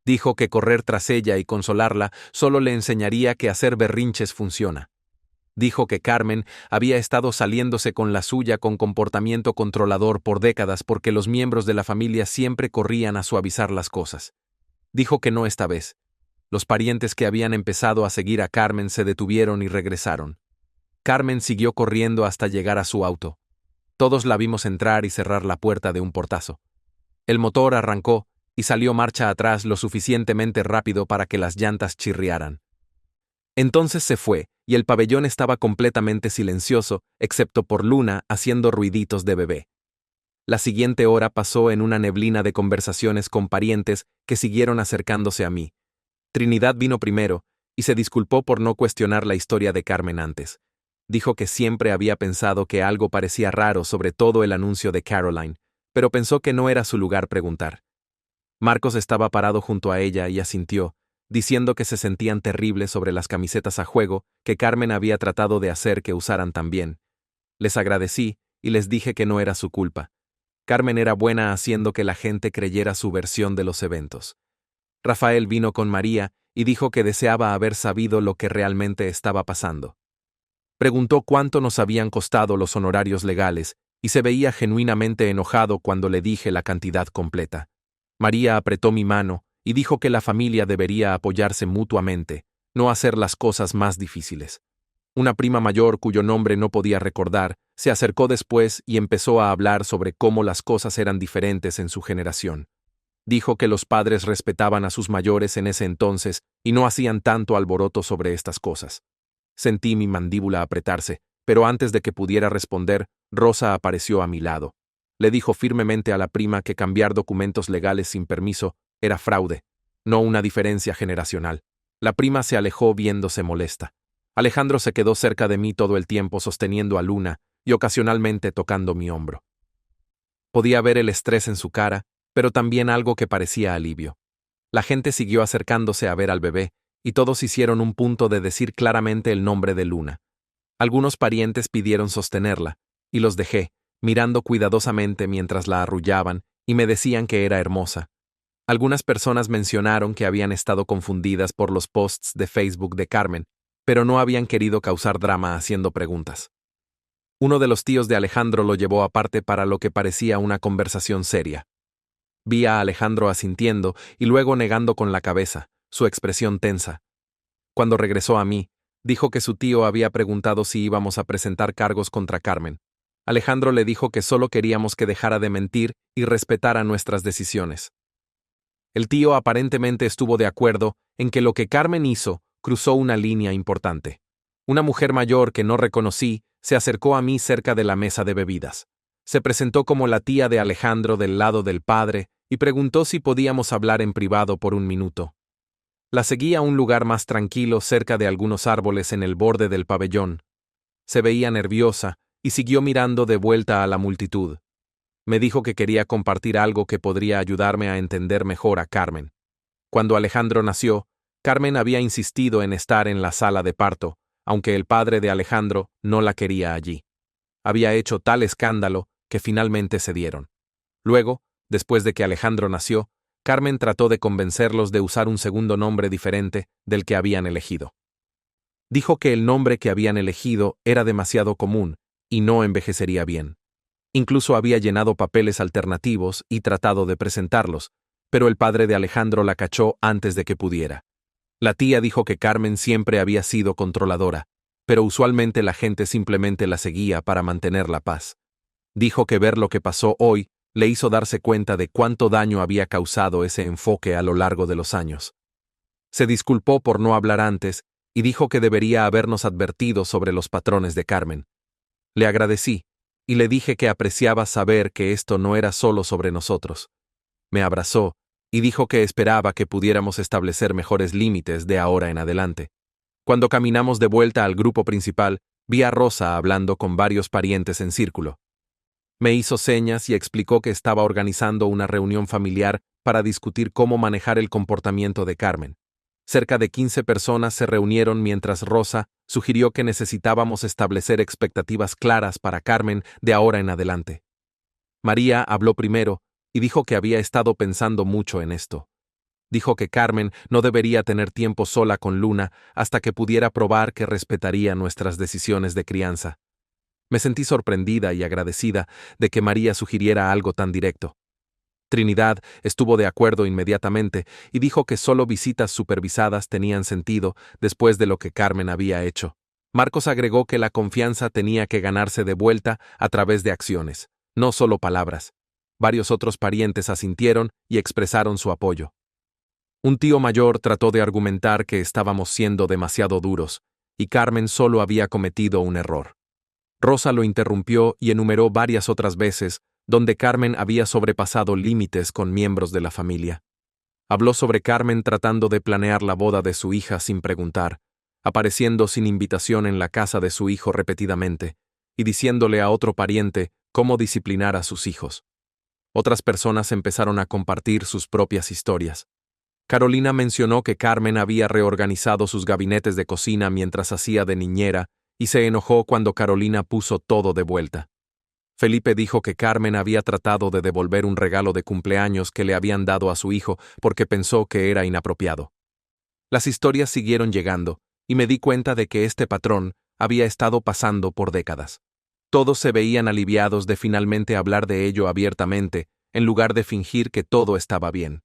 Dijo que correr tras ella y consolarla solo le enseñaría que hacer berrinches funciona. Dijo que Carmen había estado saliéndose con la suya con comportamiento controlador por décadas porque los miembros de la familia siempre corrían a suavizar las cosas. Dijo que no esta vez. Los parientes que habían empezado a seguir a Carmen se detuvieron y regresaron. Carmen siguió corriendo hasta llegar a su auto. Todos la vimos entrar y cerrar la puerta de un portazo. El motor arrancó y salió marcha atrás lo suficientemente rápido para que las llantas chirriaran. Entonces se fue, y el pabellón estaba completamente silencioso, excepto por Luna haciendo ruiditos de bebé. La siguiente hora pasó en una neblina de conversaciones con parientes que siguieron acercándose a mí. Trinidad vino primero, y se disculpó por no cuestionar la historia de Carmen antes. Dijo que siempre había pensado que algo parecía raro sobre todo el anuncio de Caroline, pero pensó que no era su lugar preguntar. Marcos estaba parado junto a ella y asintió, diciendo que se sentían terribles sobre las camisetas a juego que Carmen había tratado de hacer que usaran también. Les agradecí y les dije que no era su culpa. Carmen era buena haciendo que la gente creyera su versión de los eventos. Rafael vino con María y dijo que deseaba haber sabido lo que realmente estaba pasando. Preguntó cuánto nos habían costado los honorarios legales y se veía genuinamente enojado cuando le dije la cantidad completa. María apretó mi mano y dijo que la familia debería apoyarse mutuamente, no hacer las cosas más difíciles. Una prima mayor cuyo nombre no podía recordar se acercó después y empezó a hablar sobre cómo las cosas eran diferentes en su generación. Dijo que los padres respetaban a sus mayores en ese entonces y no hacían tanto alboroto sobre estas cosas. Sentí mi mandíbula apretarse, pero antes de que pudiera responder, Rosa apareció a mi lado. Le dijo firmemente a la prima que cambiar documentos legales sin permiso era fraude, no una diferencia generacional. La prima se alejó viéndose molesta. Alejandro se quedó cerca de mí todo el tiempo sosteniendo a Luna y ocasionalmente tocando mi hombro. Podía ver el estrés en su cara, pero también algo que parecía alivio. La gente siguió acercándose a ver al bebé, y todos hicieron un punto de decir claramente el nombre de Luna. Algunos parientes pidieron sostenerla, y los dejé, mirando cuidadosamente mientras la arrullaban, y me decían que era hermosa. Algunas personas mencionaron que habían estado confundidas por los posts de Facebook de Carmen, pero no habían querido causar drama haciendo preguntas. Uno de los tíos de Alejandro lo llevó aparte para lo que parecía una conversación seria. Vi a Alejandro asintiendo y luego negando con la cabeza, su expresión tensa. Cuando regresó a mí, dijo que su tío había preguntado si íbamos a presentar cargos contra Carmen. Alejandro le dijo que solo queríamos que dejara de mentir y respetara nuestras decisiones. El tío aparentemente estuvo de acuerdo en que lo que Carmen hizo cruzó una línea importante. Una mujer mayor que no reconocí se acercó a mí cerca de la mesa de bebidas. Se presentó como la tía de Alejandro del lado del padre y preguntó si podíamos hablar en privado por un minuto. La seguí a un lugar más tranquilo cerca de algunos árboles en el borde del pabellón. Se veía nerviosa y siguió mirando de vuelta a la multitud. Me dijo que quería compartir algo que podría ayudarme a entender mejor a Carmen. Cuando Alejandro nació, Carmen había insistido en estar en la sala de parto, aunque el padre de Alejandro no la quería allí. Había hecho tal escándalo que finalmente cedieron. Luego, después de que Alejandro nació, Carmen trató de convencerlos de usar un segundo nombre diferente del que habían elegido. Dijo que el nombre que habían elegido era demasiado común y no envejecería bien. Incluso había llenado papeles alternativos y tratado de presentarlos, pero el padre de Alejandro la cachó antes de que pudiera. La tía dijo que Carmen siempre había sido controladora, pero usualmente la gente simplemente la seguía para mantener la paz. Dijo que ver lo que pasó hoy le hizo darse cuenta de cuánto daño había causado ese enfoque a lo largo de los años. Se disculpó por no hablar antes y dijo que debería habernos advertido sobre los patrones de Carmen. Le agradecí y le dije que apreciaba saber que esto no era solo sobre nosotros. Me abrazó y dijo que esperaba que pudiéramos establecer mejores límites de ahora en adelante. Cuando caminamos de vuelta al grupo principal, vi a Rosa hablando con varios parientes en círculo. Me hizo señas y explicó que estaba organizando una reunión familiar para discutir cómo manejar el comportamiento de Carmen. Cerca de 15 personas se reunieron mientras Rosa sugirió que necesitábamos establecer expectativas claras para Carmen de ahora en adelante. María habló primero y dijo que había estado pensando mucho en esto. Dijo que Carmen no debería tener tiempo sola con Luna hasta que pudiera probar que respetaría nuestras decisiones de crianza. Me sentí sorprendida y agradecida de que María sugiriera algo tan directo. Trinidad estuvo de acuerdo inmediatamente y dijo que solo visitas supervisadas tenían sentido después de lo que Carmen había hecho. Marcos agregó que la confianza tenía que ganarse de vuelta a través de acciones, no solo palabras. Varios otros parientes asintieron y expresaron su apoyo. Un tío mayor trató de argumentar que estábamos siendo demasiado duros, y Carmen solo había cometido un error. Rosa lo interrumpió y enumeró varias otras veces donde Carmen había sobrepasado límites con miembros de la familia. Habló sobre Carmen tratando de planear la boda de su hija sin preguntar, apareciendo sin invitación en la casa de su hijo repetidamente, y diciéndole a otro pariente cómo disciplinar a sus hijos. Otras personas empezaron a compartir sus propias historias. Carolina mencionó que Carmen había reorganizado sus gabinetes de cocina mientras hacía de niñera y se enojó cuando Carolina puso todo de vuelta. Felipe dijo que Carmen había tratado de devolver un regalo de cumpleaños que le habían dado a su hijo porque pensó que era inapropiado. Las historias siguieron llegando, y me di cuenta de que este patrón había estado pasando por décadas. Todos se veían aliviados de finalmente hablar de ello abiertamente, en lugar de fingir que todo estaba bien.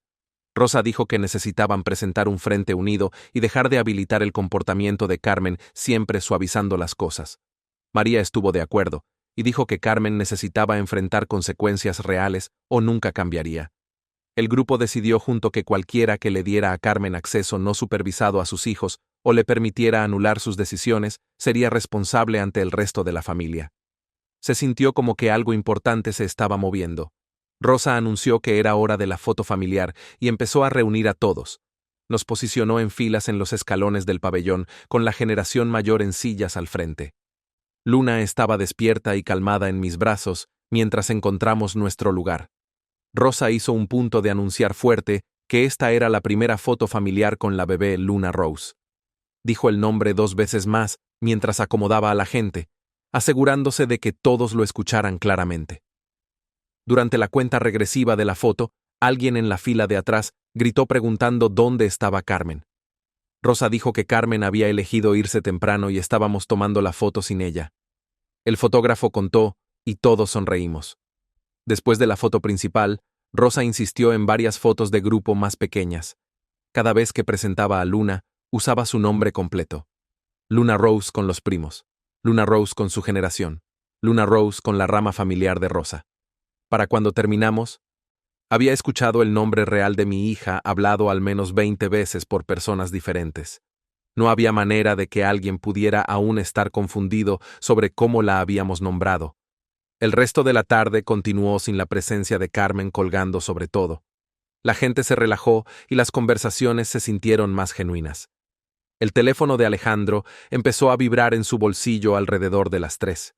Rosa dijo que necesitaban presentar un frente unido y dejar de habilitar el comportamiento de Carmen, siempre suavizando las cosas. María estuvo de acuerdo, y dijo que Carmen necesitaba enfrentar consecuencias reales o nunca cambiaría. El grupo decidió junto que cualquiera que le diera a Carmen acceso no supervisado a sus hijos o le permitiera anular sus decisiones sería responsable ante el resto de la familia. Se sintió como que algo importante se estaba moviendo. Rosa anunció que era hora de la foto familiar y empezó a reunir a todos. Nos posicionó en filas en los escalones del pabellón, con la generación mayor en sillas al frente. Luna estaba despierta y calmada en mis brazos mientras encontramos nuestro lugar. Rosa hizo un punto de anunciar fuerte que esta era la primera foto familiar con la bebé Luna Rose. Dijo el nombre 2 veces más mientras acomodaba a la gente, asegurándose de que todos lo escucharan claramente. Durante la cuenta regresiva de la foto, alguien en la fila de atrás gritó preguntando dónde estaba Carmen. Rosa dijo que Carmen había elegido irse temprano y estábamos tomando la foto sin ella. El fotógrafo contó, y todos sonreímos. Después de la foto principal, Rosa insistió en varias fotos de grupo más pequeñas. Cada vez que presentaba a Luna, usaba su nombre completo. Luna Rose con los primos. Luna Rose con su generación. Luna Rose con la rama familiar de Rosa. Para cuando terminamos, había escuchado el nombre real de mi hija hablado al menos 20 veces por personas diferentes. No había manera de que alguien pudiera aún estar confundido sobre cómo la habíamos nombrado. El resto de la tarde continuó sin la presencia de Carmen colgando sobre todo. La gente se relajó y las conversaciones se sintieron más genuinas. El teléfono de Alejandro empezó a vibrar en su bolsillo alrededor de las 3.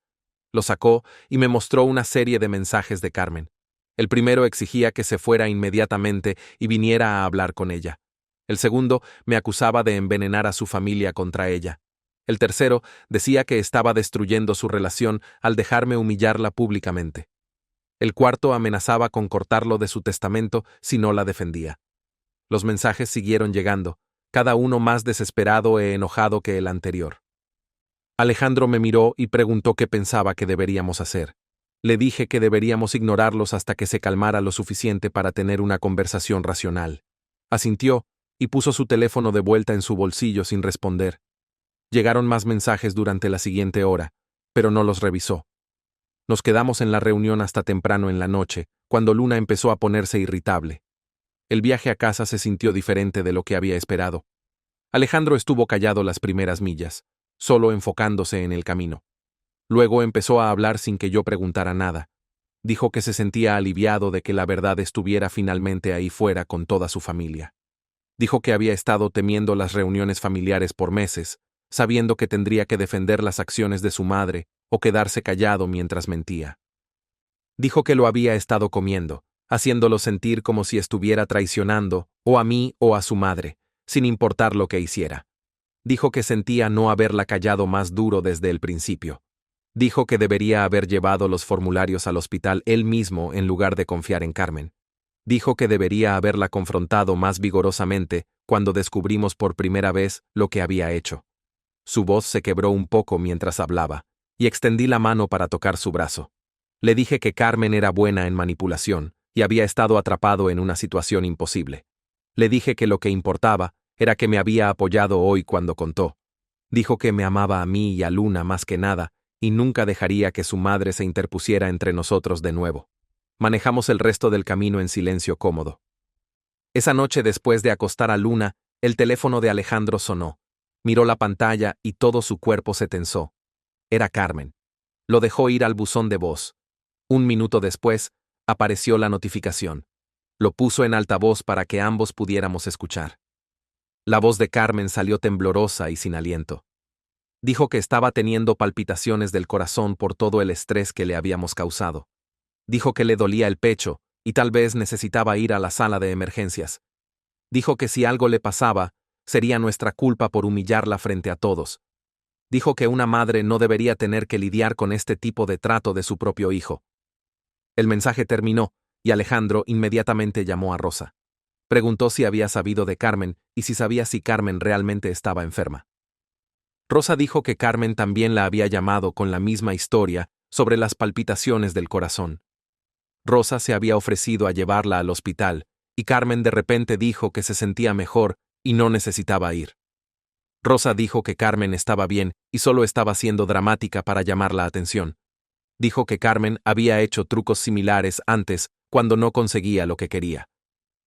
Lo sacó y me mostró una serie de mensajes de Carmen. El primero exigía que se fuera inmediatamente y viniera a hablar con ella. El segundo me acusaba de envenenar a su familia contra ella. El tercero decía que estaba destruyendo su relación al dejarme humillarla públicamente. El cuarto amenazaba con cortarlo de su testamento si no la defendía. Los mensajes siguieron llegando, cada uno más desesperado e enojado que el anterior. Alejandro me miró y preguntó qué pensaba que deberíamos hacer. Le dije que deberíamos ignorarlos hasta que se calmara lo suficiente para tener una conversación racional. Asintió y puso su teléfono de vuelta en su bolsillo sin responder. Llegaron más mensajes durante la siguiente hora, pero no los revisó. Nos quedamos en la reunión hasta temprano en la noche, cuando Luna empezó a ponerse irritable. El viaje a casa se sintió diferente de lo que había esperado. Alejandro estuvo callado las primeras millas, solo enfocándose en el camino. Luego empezó a hablar sin que yo preguntara nada. Dijo que se sentía aliviado de que la verdad estuviera finalmente ahí fuera con toda su familia. Dijo que había estado temiendo las reuniones familiares por meses, sabiendo que tendría que defender las acciones de su madre o quedarse callado mientras mentía. Dijo que lo había estado comiendo, haciéndolo sentir como si estuviera traicionando o a mí o a su madre, sin importar lo que hiciera. Dijo que sentía no haberla callado más duro desde el principio. Dijo que debería haber llevado los formularios al hospital él mismo en lugar de confiar en Carmen. Dijo que debería haberla confrontado más vigorosamente cuando descubrimos por primera vez lo que había hecho. Su voz se quebró un poco mientras hablaba, y extendí la mano para tocar su brazo. Le dije que Carmen era buena en manipulación y había estado atrapado en una situación imposible. Le dije que lo que importaba era que me había apoyado hoy cuando contó. Dijo que me amaba a mí y a Luna más que nada, y nunca dejaría que su madre se interpusiera entre nosotros de nuevo. Manejamos el resto del camino en silencio cómodo. Esa noche, después de acostar a Luna, el teléfono de Alejandro sonó. Miró la pantalla y todo su cuerpo se tensó. Era Carmen. Lo dejó ir al buzón de voz. Un minuto después, apareció la notificación. Lo puso en altavoz para que ambos pudiéramos escuchar. La voz de Carmen salió temblorosa y sin aliento. Dijo que estaba teniendo palpitaciones del corazón por todo el estrés que le habíamos causado. Dijo que le dolía el pecho y tal vez necesitaba ir a la sala de emergencias. Dijo que si algo le pasaba, sería nuestra culpa por humillarla frente a todos. Dijo que una madre no debería tener que lidiar con este tipo de trato de su propio hijo. El mensaje terminó, y Alejandro inmediatamente llamó a Rosa. Preguntó si había sabido de Carmen y si sabía si Carmen realmente estaba enferma. Rosa dijo que Carmen también la había llamado con la misma historia sobre las palpitaciones del corazón. Rosa se había ofrecido a llevarla al hospital, y Carmen de repente dijo que se sentía mejor y no necesitaba ir. Rosa dijo que Carmen estaba bien y solo estaba siendo dramática para llamar la atención. Dijo que Carmen había hecho trucos similares antes cuando no conseguía lo que quería.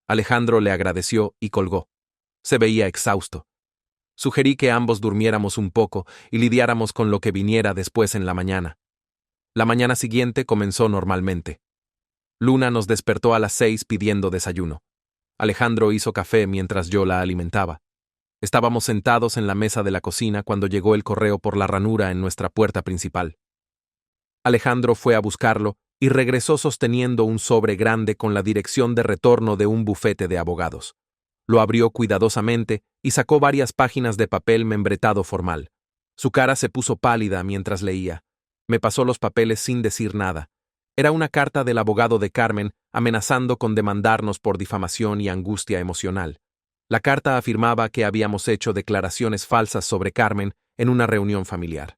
Alejandro le agradeció y colgó. Se veía exhausto. Sugerí que ambos durmiéramos un poco y lidiáramos con lo que viniera después en la mañana. La mañana siguiente comenzó normalmente. Luna nos despertó a las 6 pidiendo desayuno. Alejandro hizo café mientras yo la alimentaba. Estábamos sentados en la mesa de la cocina cuando llegó el correo por la ranura en nuestra puerta principal. Alejandro fue a buscarlo y regresó sosteniendo un sobre grande con la dirección de retorno de un bufete de abogados. Lo abrió cuidadosamente y sacó varias páginas de papel membretado formal. Su cara se puso pálida mientras leía. Me pasó los papeles sin decir nada. Era una carta del abogado de Carmen amenazando con demandarnos por difamación y angustia emocional. La carta afirmaba que habíamos hecho declaraciones falsas sobre Carmen en una reunión familiar.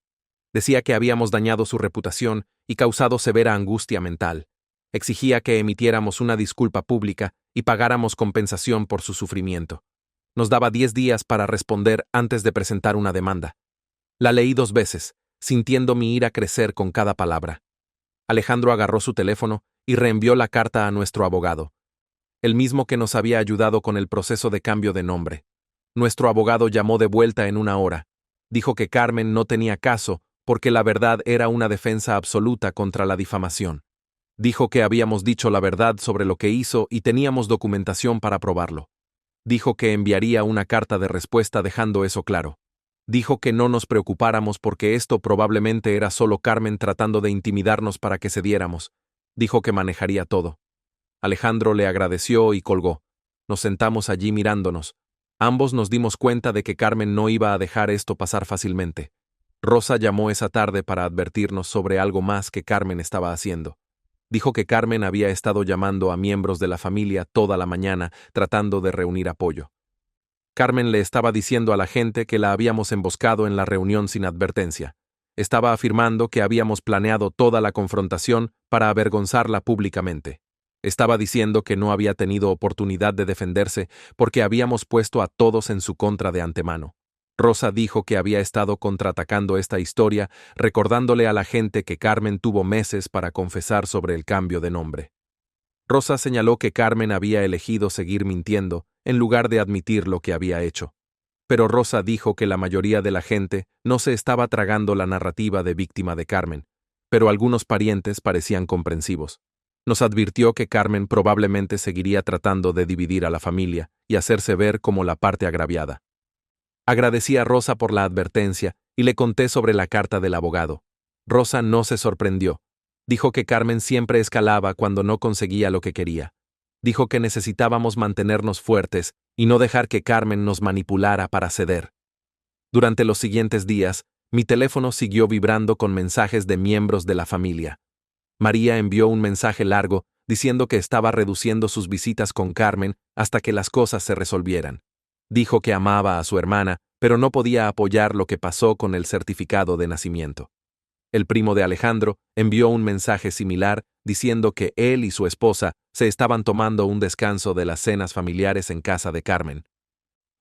Decía que habíamos dañado su reputación y causado severa angustia mental. Exigía que emitiéramos una disculpa pública y pagáramos compensación por su sufrimiento. Nos daba 10 días para responder antes de presentar una demanda. La leí 2 veces, sintiendo mi ira crecer con cada palabra. Alejandro agarró su teléfono y reenvió la carta a nuestro abogado, el mismo que nos había ayudado con el proceso de cambio de nombre. Nuestro abogado llamó de vuelta en 1 hora. Dijo que Carmen no tenía caso porque la verdad era una defensa absoluta contra la difamación. Dijo que habíamos dicho la verdad sobre lo que hizo y teníamos documentación para probarlo. Dijo que enviaría una carta de respuesta dejando eso claro. Dijo que no nos preocupáramos porque esto probablemente era solo Carmen tratando de intimidarnos para que cediéramos. Dijo que manejaría todo. Alejandro le agradeció y colgó. Nos sentamos allí mirándonos. Ambos nos dimos cuenta de que Carmen no iba a dejar esto pasar fácilmente. Rosa llamó esa tarde para advertirnos sobre algo más que Carmen estaba haciendo. Dijo que Carmen había estado llamando a miembros de la familia toda la mañana tratando de reunir apoyo. Carmen le estaba diciendo a la gente que la habíamos emboscado en la reunión sin advertencia. Estaba afirmando que habíamos planeado toda la confrontación para avergonzarla públicamente. Estaba diciendo que no había tenido oportunidad de defenderse porque habíamos puesto a todos en su contra de antemano. Rosa dijo que había estado contraatacando esta historia, recordándole a la gente que Carmen tuvo meses para confesar sobre el cambio de nombre. Rosa señaló que Carmen había elegido seguir mintiendo en lugar de admitir lo que había hecho. Pero Rosa dijo que la mayoría de la gente no se estaba tragando la narrativa de víctima de Carmen, pero algunos parientes parecían comprensivos. Nos advirtió que Carmen probablemente seguiría tratando de dividir a la familia y hacerse ver como la parte agraviada. Agradecí a Rosa por la advertencia y le conté sobre la carta del abogado. Rosa no se sorprendió. Dijo que Carmen siempre escalaba cuando no conseguía lo que quería. Dijo que necesitábamos mantenernos fuertes y no dejar que Carmen nos manipulara para ceder. Durante los siguientes días, mi teléfono siguió vibrando con mensajes de miembros de la familia. María envió un mensaje largo diciendo que estaba reduciendo sus visitas con Carmen hasta que las cosas se resolvieran. Dijo que amaba a su hermana, pero no podía apoyar lo que pasó con el certificado de nacimiento. El primo de Alejandro envió un mensaje similar diciendo que él y su esposa se estaban tomando un descanso de las cenas familiares en casa de Carmen.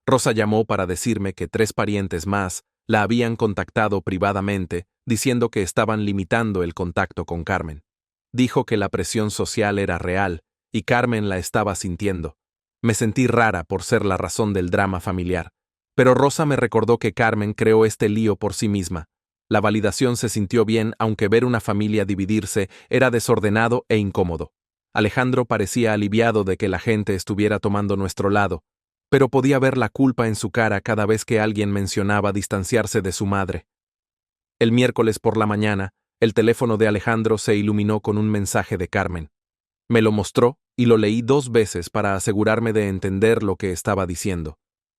Rosa llamó para decirme que 3 parientes más la habían contactado privadamente diciendo que estaban limitando el contacto con Carmen. Dijo que la presión social era real y Carmen la estaba sintiendo. Me sentí rara por ser la razón del drama familiar. Pero Rosa me recordó que Carmen creó este lío por sí misma. La validación se sintió bien, aunque ver una familia dividirse era desordenado e incómodo. Alejandro parecía aliviado de que la gente estuviera tomando nuestro lado, pero podía ver la culpa en su cara cada vez que alguien mencionaba distanciarse de su madre. El miércoles por la mañana, el teléfono de Alejandro se iluminó con un mensaje de Carmen. Me lo mostró y lo leí 2 veces para asegurarme de entender lo que estaba diciendo.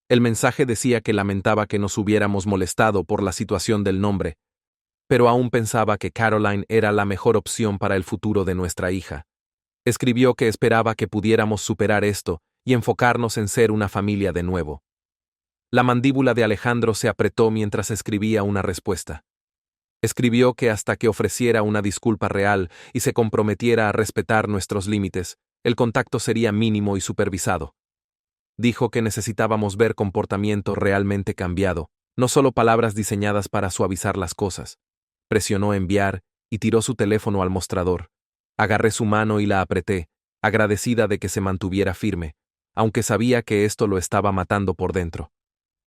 El mensaje decía que lamentaba que nos hubiéramos molestado por la situación del nombre, pero aún pensaba que Caroline era la mejor opción para el futuro de nuestra hija. Escribió que esperaba que pudiéramos superar esto y enfocarnos en ser una familia de nuevo. La mandíbula de Alejandro se apretó mientras escribía una respuesta. Escribió que hasta que ofreciera una disculpa real y se comprometiera a respetar nuestros límites, el contacto sería mínimo y supervisado. Dijo que necesitábamos ver comportamiento realmente cambiado, no solo palabras diseñadas para suavizar las cosas. Presionó enviar y tiró su teléfono al mostrador. Agarré su mano y la apreté, agradecida de que se mantuviera firme, aunque sabía que esto lo estaba matando por dentro.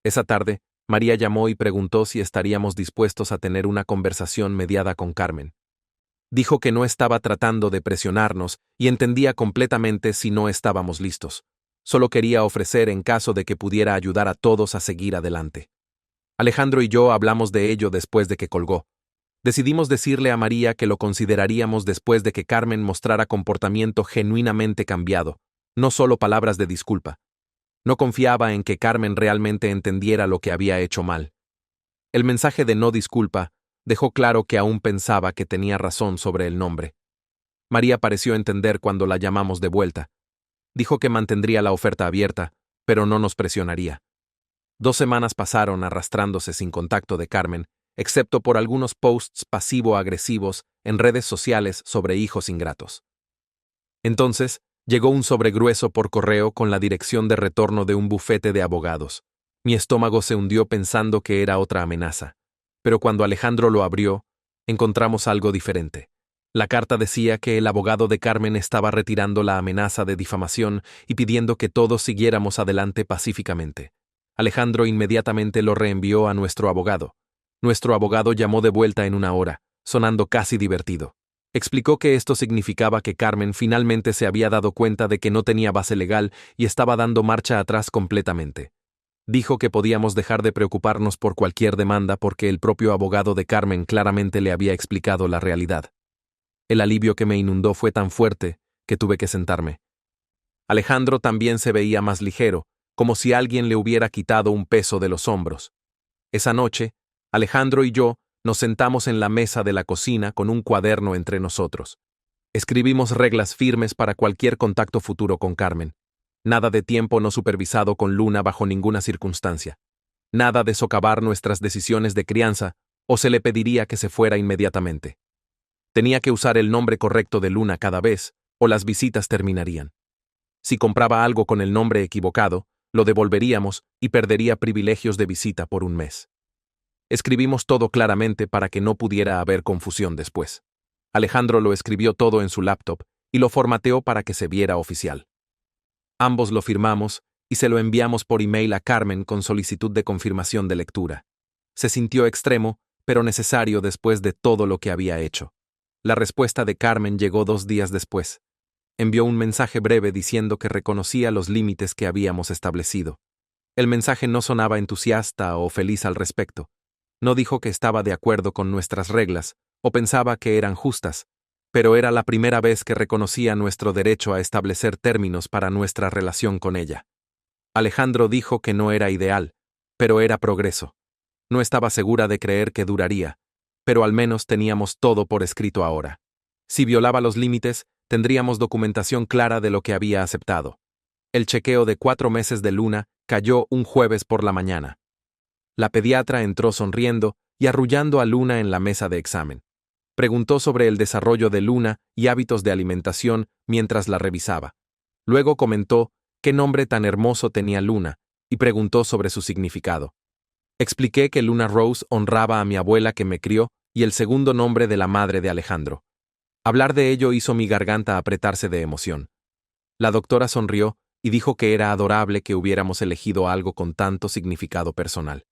Esa tarde, María llamó y preguntó si estaríamos dispuestos a tener una conversación mediada con Carmen. Dijo que no estaba tratando de presionarnos y entendía completamente si no estábamos listos. Solo quería ofrecer en caso de que pudiera ayudar a todos a seguir adelante. Alejandro y yo hablamos de ello después de que colgó. Decidimos decirle a María que lo consideraríamos después de que Carmen mostrara comportamiento genuinamente cambiado, no solo palabras de disculpa. No confiaba en que Carmen realmente entendiera lo que había hecho mal. El mensaje de no disculpa dejó claro que aún pensaba que tenía razón sobre el nombre. María pareció entender cuando la llamamos de vuelta. Dijo que mantendría la oferta abierta, pero no nos presionaría. 2 semanas pasaron arrastrándose sin contacto de Carmen, excepto por algunos posts pasivo-agresivos en redes sociales sobre hijos ingratos. Entonces, llegó un sobre grueso por correo con la dirección de retorno de un bufete de abogados. Mi estómago se hundió pensando que era otra amenaza. Pero cuando Alejandro lo abrió, encontramos algo diferente. La carta decía que el abogado de Carmen estaba retirando la amenaza de difamación y pidiendo que todos siguiéramos adelante pacíficamente. Alejandro inmediatamente lo reenvió a nuestro abogado. Nuestro abogado llamó de vuelta en 1 hora, sonando casi divertido. Explicó que esto significaba que Carmen finalmente se había dado cuenta de que no tenía base legal y estaba dando marcha atrás completamente. Dijo que podíamos dejar de preocuparnos por cualquier demanda porque el propio abogado de Carmen claramente le había explicado la realidad. El alivio que me inundó fue tan fuerte que tuve que sentarme. Alejandro también se veía más ligero, como si alguien le hubiera quitado un peso de los hombros. Esa noche, Alejandro y yo nos sentamos en la mesa de la cocina con un cuaderno entre nosotros. Escribimos reglas firmes para cualquier contacto futuro con Carmen. Nada de tiempo no supervisado con Luna bajo ninguna circunstancia. Nada de socavar nuestras decisiones de crianza, o se le pediría que se fuera inmediatamente. Tenía que usar el nombre correcto de Luna cada vez, o las visitas terminarían. Si compraba algo con el nombre equivocado, lo devolveríamos y perdería privilegios de visita por un mes. Escribimos todo claramente para que no pudiera haber confusión después. Alejandro lo escribió todo en su laptop y lo formateó para que se viera oficial. Ambos lo firmamos y se lo enviamos por email a Carmen con solicitud de confirmación de lectura. Se sintió extremo, pero necesario después de todo lo que había hecho. La respuesta de Carmen llegó 2 días después. Envió un mensaje breve diciendo que reconocía los límites que habíamos establecido. El mensaje no sonaba entusiasta o feliz al respecto. No dijo que estaba de acuerdo con nuestras reglas, o pensaba que eran justas, pero era la primera vez que reconocía nuestro derecho a establecer términos para nuestra relación con ella. Alejandro dijo que no era ideal, pero era progreso. No estaba segura de creer que duraría, pero al menos teníamos todo por escrito ahora. Si violaba los límites, tendríamos documentación clara de lo que había aceptado. El chequeo de 4 meses de Luna cayó un jueves por la mañana. La pediatra entró sonriendo y arrullando a Luna en la mesa de examen. Preguntó sobre el desarrollo de Luna y hábitos de alimentación mientras la revisaba. Luego comentó qué nombre tan hermoso tenía Luna y preguntó sobre su significado. Expliqué que Luna Rose honraba a mi abuela que me crió y el segundo nombre de la madre de Alejandro. Hablar de ello hizo mi garganta apretarse de emoción. La doctora sonrió y dijo que era adorable que hubiéramos elegido algo con tanto significado personal.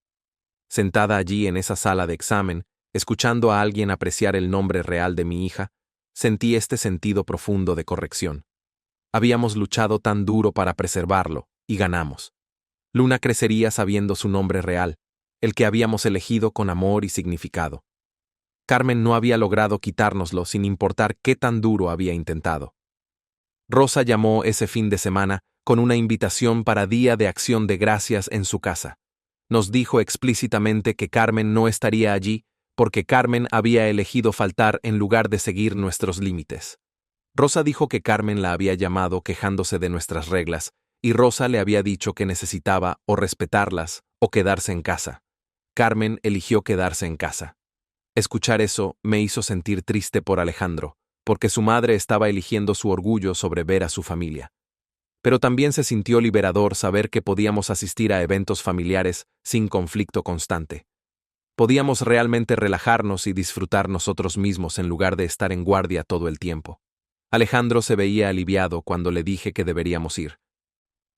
Sentada allí en esa sala de examen, escuchando a alguien apreciar el nombre real de mi hija, sentí este sentido profundo de corrección. Habíamos luchado tan duro para preservarlo, y ganamos. Luna crecería sabiendo su nombre real, el que habíamos elegido con amor y significado. Carmen no había logrado quitárnoslo sin importar qué tan duro había intentado. Rosa llamó ese fin de semana con una invitación para Día de Acción de Gracias en su casa. Nos dijo explícitamente que Carmen no estaría allí porque Carmen había elegido faltar en lugar de seguir nuestros límites. Rosa dijo que Carmen la había llamado quejándose de nuestras reglas, y Rosa le había dicho que necesitaba o respetarlas o quedarse en casa. Carmen eligió quedarse en casa. Escuchar eso me hizo sentir triste por Alejandro, porque su madre estaba eligiendo su orgullo sobre ver a su familia. Pero también se sintió liberador saber que podíamos asistir a eventos familiares sin conflicto constante. Podíamos realmente relajarnos y disfrutar nosotros mismos en lugar de estar en guardia todo el tiempo. Alejandro se veía aliviado cuando le dije que deberíamos ir.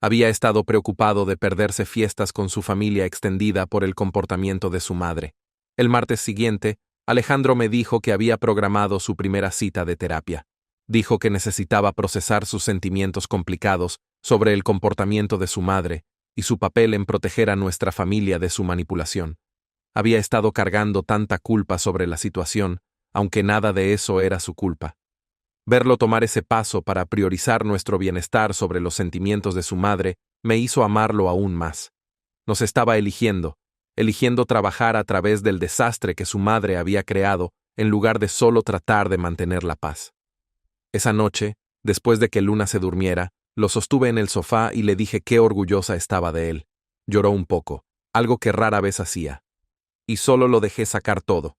Había estado preocupado de perderse fiestas con su familia extendida por el comportamiento de su madre. El martes siguiente, Alejandro me dijo que había programado su primera cita de terapia. Dijo que necesitaba procesar sus sentimientos complicados sobre el comportamiento de su madre y su papel en proteger a nuestra familia de su manipulación. Había estado cargando tanta culpa sobre la situación, aunque nada de eso era su culpa. Verlo tomar ese paso para priorizar nuestro bienestar sobre los sentimientos de su madre me hizo amarlo aún más. Nos estaba eligiendo trabajar a través del desastre que su madre había creado en lugar de solo tratar de mantener la paz. Esa noche, después de que Luna se durmiera, lo sostuve en el sofá y le dije qué orgullosa estaba de él. Lloró un poco, algo que rara vez hacía. Y solo lo dejé sacar todo.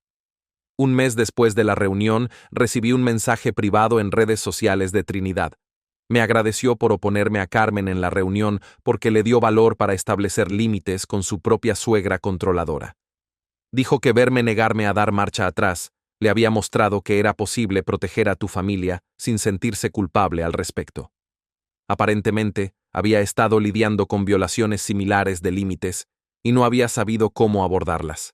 Un mes después de la reunión, recibí un mensaje privado en redes sociales de Trinidad. Me agradeció por oponerme a Carmen en la reunión porque le dio valor para establecer límites con su propia suegra controladora. Dijo que verme negarme a dar marcha atrás le había mostrado que era posible proteger a tu familia sin sentirse culpable al respecto. Aparentemente, había estado lidiando con violaciones similares de límites y no había sabido cómo abordarlas.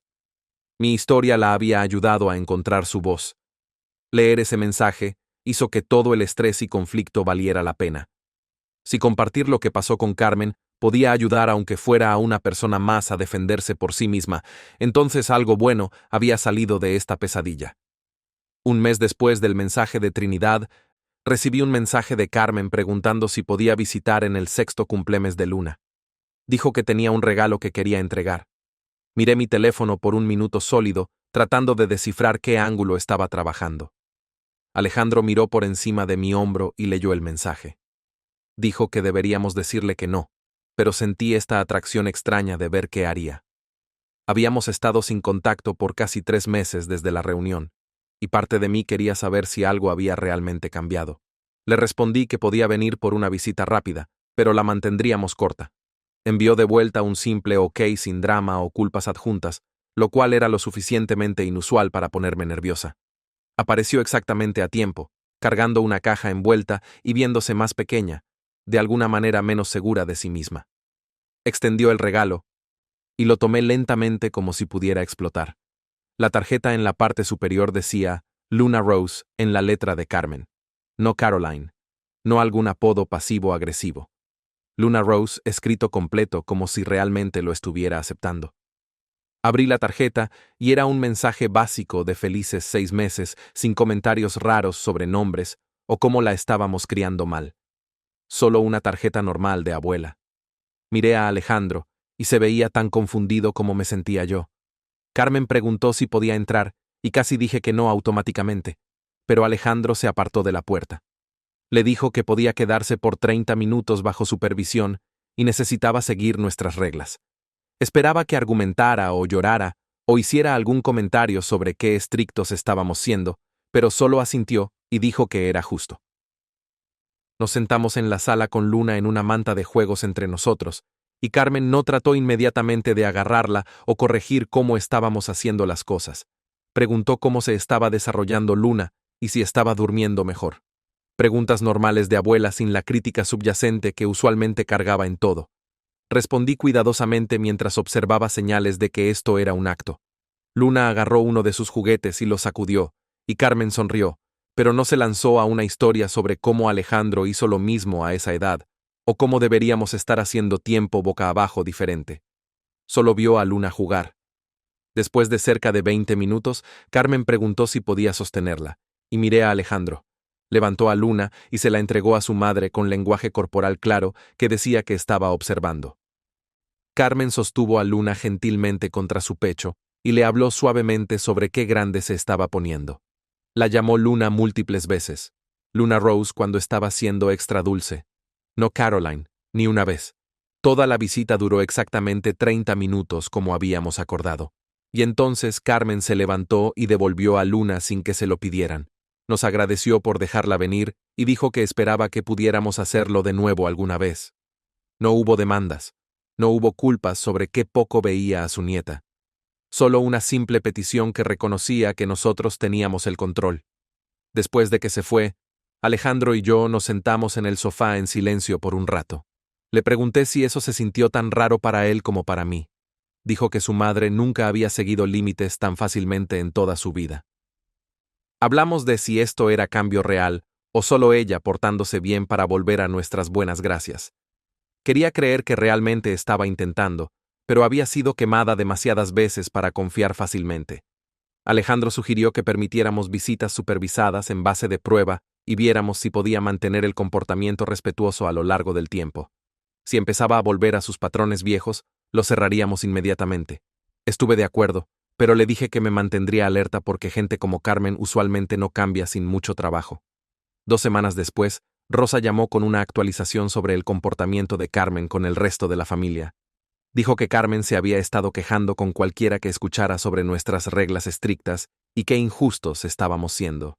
Mi historia la había ayudado a encontrar su voz. Leer ese mensaje hizo que todo el estrés y conflicto valiera la pena. Si compartir lo que pasó con Carmen podía ayudar aunque fuera a una persona más a defenderse por sí misma, entonces algo bueno había salido de esta pesadilla. Un mes después del mensaje de Trinidad, recibí un mensaje de Carmen preguntando si podía visitar en el 6º cumplemes de Luna. Dijo que tenía un regalo que quería entregar. Miré mi teléfono por un minuto sólido, tratando de descifrar qué ángulo estaba trabajando. Alejandro miró por encima de mi hombro y leyó el mensaje. Dijo que deberíamos decirle que no, pero sentí esta atracción extraña de ver qué haría. Habíamos estado sin contacto por casi 3 meses desde la reunión, y parte de mí quería saber si algo había realmente cambiado. Le respondí que podía venir por una visita rápida, pero la mantendríamos corta. Envió de vuelta un simple ok sin drama o culpas adjuntas, lo cual era lo suficientemente inusual para ponerme nerviosa. Apareció exactamente a tiempo, cargando una caja envuelta y viéndose más pequeña, de alguna manera menos segura de sí misma. Extendió el regalo, y lo tomé lentamente como si pudiera explotar. La tarjeta en la parte superior decía Luna Rose en la letra de Carmen. No Caroline, no algún apodo pasivo-agresivo. Luna Rose escrito completo como si realmente lo estuviera aceptando. Abrí la tarjeta y era un mensaje básico de felices 6 meses, sin comentarios raros sobre nombres o cómo la estábamos criando mal. Solo una tarjeta normal de abuela. Miré a Alejandro y se veía tan confundido como me sentía yo. Carmen preguntó si podía entrar y casi dije que no automáticamente, pero Alejandro se apartó de la puerta. Le dijo que podía quedarse por 30 minutos bajo supervisión y necesitaba seguir nuestras reglas. Esperaba que argumentara o llorara o hiciera algún comentario sobre qué estrictos estábamos siendo, pero solo asintió y dijo que era justo. Nos sentamos en la sala con Luna en una manta de juegos entre nosotros, y Carmen no trató inmediatamente de agarrarla o corregir cómo estábamos haciendo las cosas. Preguntó cómo se estaba desarrollando Luna y si estaba durmiendo mejor. Preguntas normales de abuela sin la crítica subyacente que usualmente cargaba en todo. Respondí cuidadosamente mientras observaba señales de que esto era un acto. Luna agarró uno de sus juguetes y lo sacudió, y Carmen sonrió, pero no se lanzó a una historia sobre cómo Alejandro hizo lo mismo a esa edad, o cómo deberíamos estar haciendo tiempo boca abajo diferente. Solo vio a Luna jugar. Después de cerca de 20 minutos, Carmen preguntó si podía sostenerla, y miré a Alejandro. Levantó a Luna y se la entregó a su madre con lenguaje corporal claro que decía que estaba observando. Carmen sostuvo a Luna gentilmente contra su pecho y le habló suavemente sobre qué grande se estaba poniendo. La llamó Luna múltiples veces. Luna Rose cuando estaba siendo extra dulce. No Caroline, ni una vez. Toda la visita duró exactamente 30 minutos como habíamos acordado. Y entonces Carmen se levantó y devolvió a Luna sin que se lo pidieran. Nos agradeció por dejarla venir y dijo que esperaba que pudiéramos hacerlo de nuevo alguna vez. No hubo demandas. No hubo culpas sobre qué poco veía a su nieta. Solo una simple petición que reconocía que nosotros teníamos el control. Después de que se fue, Alejandro y yo nos sentamos en el sofá en silencio por un rato. Le pregunté si eso se sintió tan raro para él como para mí. Dijo que su madre nunca había seguido límites tan fácilmente en toda su vida. Hablamos de si esto era cambio real o solo ella portándose bien para volver a nuestras buenas gracias. Quería creer que realmente estaba intentando, pero había sido quemada demasiadas veces para confiar fácilmente. Alejandro sugirió que permitiéramos visitas supervisadas en base de prueba y viéramos si podía mantener el comportamiento respetuoso a lo largo del tiempo. Si empezaba a volver a sus patrones viejos, lo cerraríamos inmediatamente. Estuve de acuerdo, pero le dije que me mantendría alerta porque gente como Carmen usualmente no cambia sin mucho trabajo. 2 semanas después, Rosa llamó con una actualización sobre el comportamiento de Carmen con el resto de la familia. Dijo que Carmen se había estado quejando con cualquiera que escuchara sobre nuestras reglas estrictas y qué injustos estábamos siendo.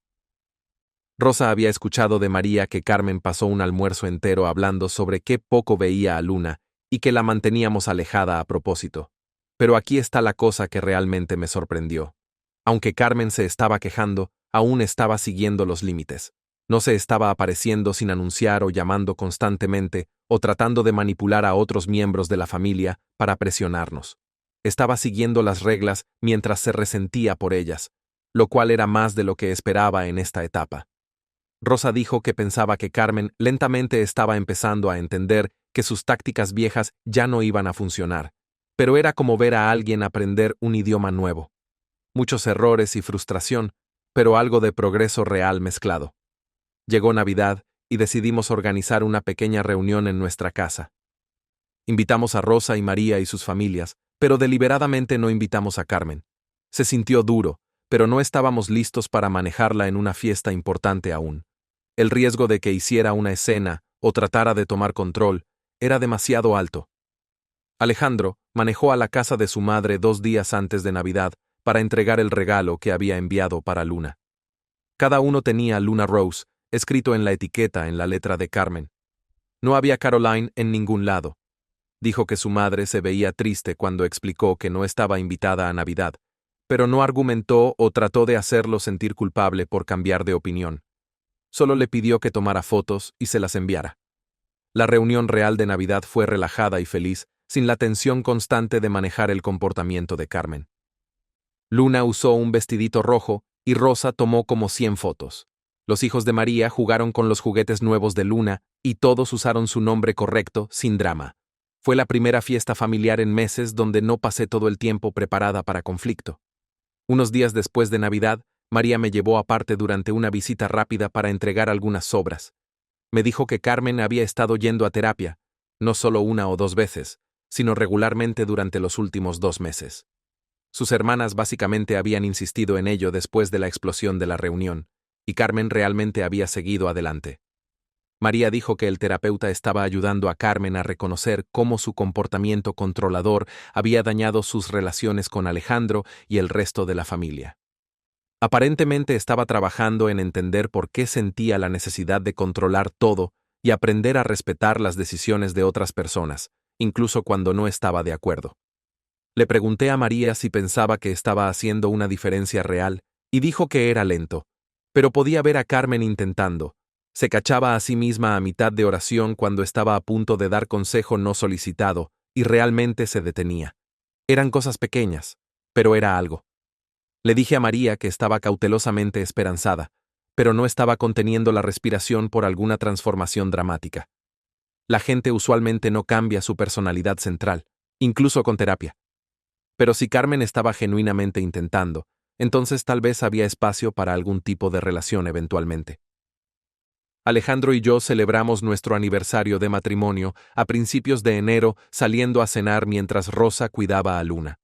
Rosa había escuchado de María que Carmen pasó un almuerzo entero hablando sobre qué poco veía a Luna y que la manteníamos alejada a propósito. Pero aquí está la cosa que realmente me sorprendió. Aunque Carmen se estaba quejando, aún estaba siguiendo los límites. No se estaba apareciendo sin anunciar o llamando constantemente o tratando de manipular a otros miembros de la familia para presionarnos. Estaba siguiendo las reglas mientras se resentía por ellas, lo cual era más de lo que esperaba en esta etapa. Rosa dijo que pensaba que Carmen lentamente estaba empezando a entender que sus tácticas viejas ya no iban a funcionar, pero era como ver a alguien aprender un idioma nuevo. Muchos errores y frustración, pero algo de progreso real mezclado. Llegó Navidad y decidimos organizar una pequeña reunión en nuestra casa. Invitamos a Rosa y María y sus familias, pero deliberadamente no invitamos a Carmen. Se sintió duro, pero no estábamos listos para manejarla en una fiesta importante aún. El riesgo de que hiciera una escena o tratara de tomar control era demasiado alto. Alejandro manejó a la casa de su madre 2 días antes de Navidad para entregar el regalo que había enviado para Luna. Cada uno tenía Luna Rose escrito en la etiqueta en la letra de Carmen. No había Caroline en ningún lado. Dijo que su madre se veía triste cuando explicó que no estaba invitada a Navidad, pero no argumentó o trató de hacerlo sentir culpable por cambiar de opinión. Solo le pidió que tomara fotos y se las enviara. La reunión real de Navidad fue relajada y feliz, sin la tensión constante de manejar el comportamiento de Carmen. Luna usó un vestidito rojo y Rosa tomó como 100 fotos. Los hijos de María jugaron con los juguetes nuevos de Luna y todos usaron su nombre correcto, sin drama. Fue la primera fiesta familiar en meses donde no pasé todo el tiempo preparada para conflicto. Unos días después de Navidad, María me llevó aparte durante una visita rápida para entregar algunas obras. Me dijo que Carmen había estado yendo a terapia, no solo 1 o 2 veces, sino regularmente durante los últimos 2 meses. Sus hermanas básicamente habían insistido en ello después de la explosión de la reunión, y Carmen realmente había seguido adelante. María dijo que el terapeuta estaba ayudando a Carmen a reconocer cómo su comportamiento controlador había dañado sus relaciones con Alejandro y el resto de la familia. Aparentemente estaba trabajando en entender por qué sentía la necesidad de controlar todo y aprender a respetar las decisiones de otras personas, incluso cuando no estaba de acuerdo. Le pregunté a María si pensaba que estaba haciendo una diferencia real, y dijo que era lento, pero podía ver a Carmen intentando, Se cachaba a sí misma a mitad de oración cuando estaba a punto de dar consejo no solicitado, y realmente se detenía. Eran cosas pequeñas, pero era algo. Le dije a María que estaba cautelosamente esperanzada, pero no estaba conteniendo la respiración por alguna transformación dramática. La gente usualmente no cambia su personalidad central, incluso con terapia. Pero si Carmen estaba genuinamente intentando, entonces tal vez había espacio para algún tipo de relación eventualmente. Alejandro y yo celebramos nuestro aniversario de matrimonio a principios de enero saliendo a cenar mientras Rosa cuidaba a Luna.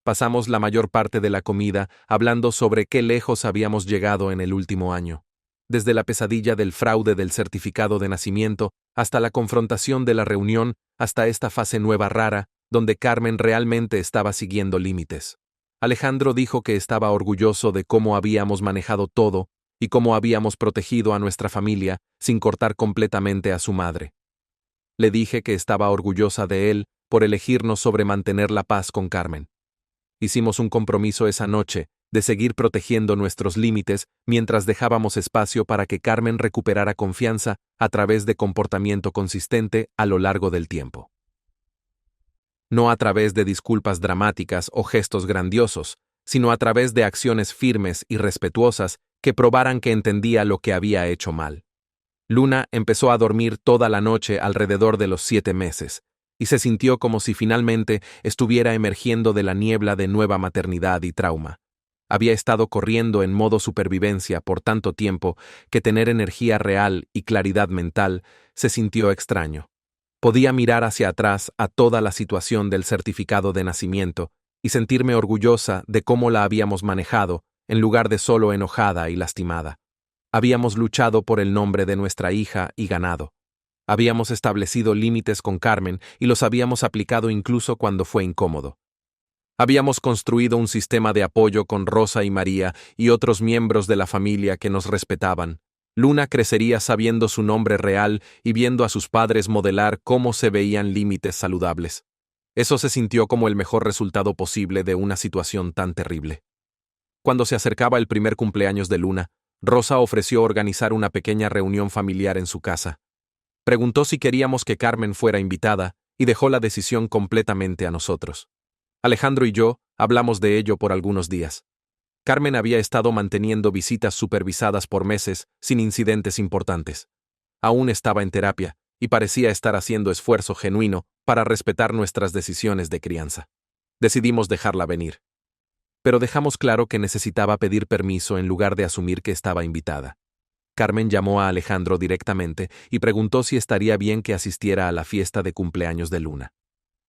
Pasamos la mayor parte de la comida hablando sobre qué lejos habíamos llegado en el último año. Desde la pesadilla del fraude del certificado de nacimiento, hasta la confrontación de la reunión, hasta esta fase nueva rara, donde Carmen realmente estaba siguiendo límites. Alejandro dijo que estaba orgulloso de cómo habíamos manejado todo y cómo habíamos protegido a nuestra familia sin cortar completamente a su madre. Le dije que estaba orgullosa de él por elegirnos sobre mantener la paz con Carmen. Hicimos un compromiso esa noche de seguir protegiendo nuestros límites mientras dejábamos espacio para que Carmen recuperara confianza a través de comportamiento consistente a lo largo del tiempo. No a través de disculpas dramáticas o gestos grandiosos, sino a través de acciones firmes y respetuosas que probaran que entendía lo que había hecho mal. Luna empezó a dormir toda la noche alrededor de los 7 meses, y se sintió como si finalmente estuviera emergiendo de la niebla de nueva maternidad y trauma. Había estado corriendo en modo supervivencia por tanto tiempo que tener energía real y claridad mental se sintió extraño. Podía mirar hacia atrás a toda la situación del certificado de nacimiento y sentirme orgullosa de cómo la habíamos manejado, en lugar de solo enojada y lastimada. Habíamos luchado por el nombre de nuestra hija y ganado. Habíamos establecido límites con Carmen y los habíamos aplicado incluso cuando fue incómodo. Habíamos construido un sistema de apoyo con Rosa y María y otros miembros de la familia que nos respetaban. Luna crecería sabiendo su nombre real y viendo a sus padres modelar cómo se veían límites saludables. Eso se sintió como el mejor resultado posible de una situación tan terrible. Cuando se acercaba el primer cumpleaños de Luna, Rosa ofreció organizar una pequeña reunión familiar en su casa. Preguntó si queríamos que Carmen fuera invitada y dejó la decisión completamente a nosotros. Alejandro y yo hablamos de ello por algunos días. Carmen había estado manteniendo visitas supervisadas por meses sin incidentes importantes. Aún estaba en terapia y parecía estar haciendo esfuerzo genuino para respetar nuestras decisiones de crianza. Decidimos dejarla venir. Pero dejamos claro que necesitaba pedir permiso en lugar de asumir que estaba invitada. Carmen llamó a Alejandro directamente y preguntó si estaría bien que asistiera a la fiesta de cumpleaños de Luna.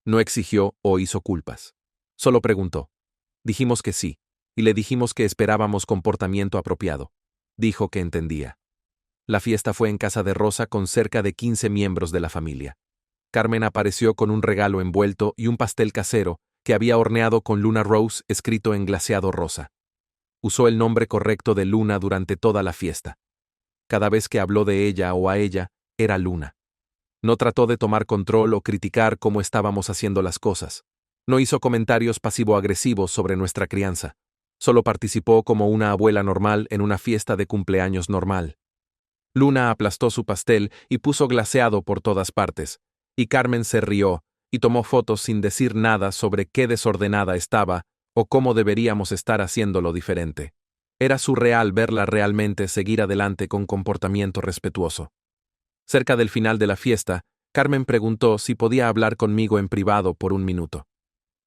No exigió o hizo culpas. Solo preguntó. Dijimos que sí, y le dijimos que esperábamos comportamiento apropiado. Dijo que entendía. La fiesta fue en casa de Rosa con cerca de 15 miembros de la familia. Carmen apareció con un regalo envuelto y un pastel casero que había horneado con Luna Rose escrito en glaseado rosa. Usó el nombre correcto de Luna durante toda la fiesta. Cada vez que habló de ella o a ella, era Luna. No trató de tomar control o criticar cómo estábamos haciendo las cosas. No hizo comentarios pasivo-agresivos sobre nuestra crianza. Solo participó como una abuela normal en una fiesta de cumpleaños normal. Luna aplastó su pastel y puso glaseado por todas partes, y Carmen se rió y tomó fotos sin decir nada sobre qué desordenada estaba o cómo deberíamos estar haciéndolo diferente. Era surreal verla realmente seguir adelante con comportamiento respetuoso. Cerca del final de la fiesta, Carmen preguntó si podía hablar conmigo en privado por un minuto.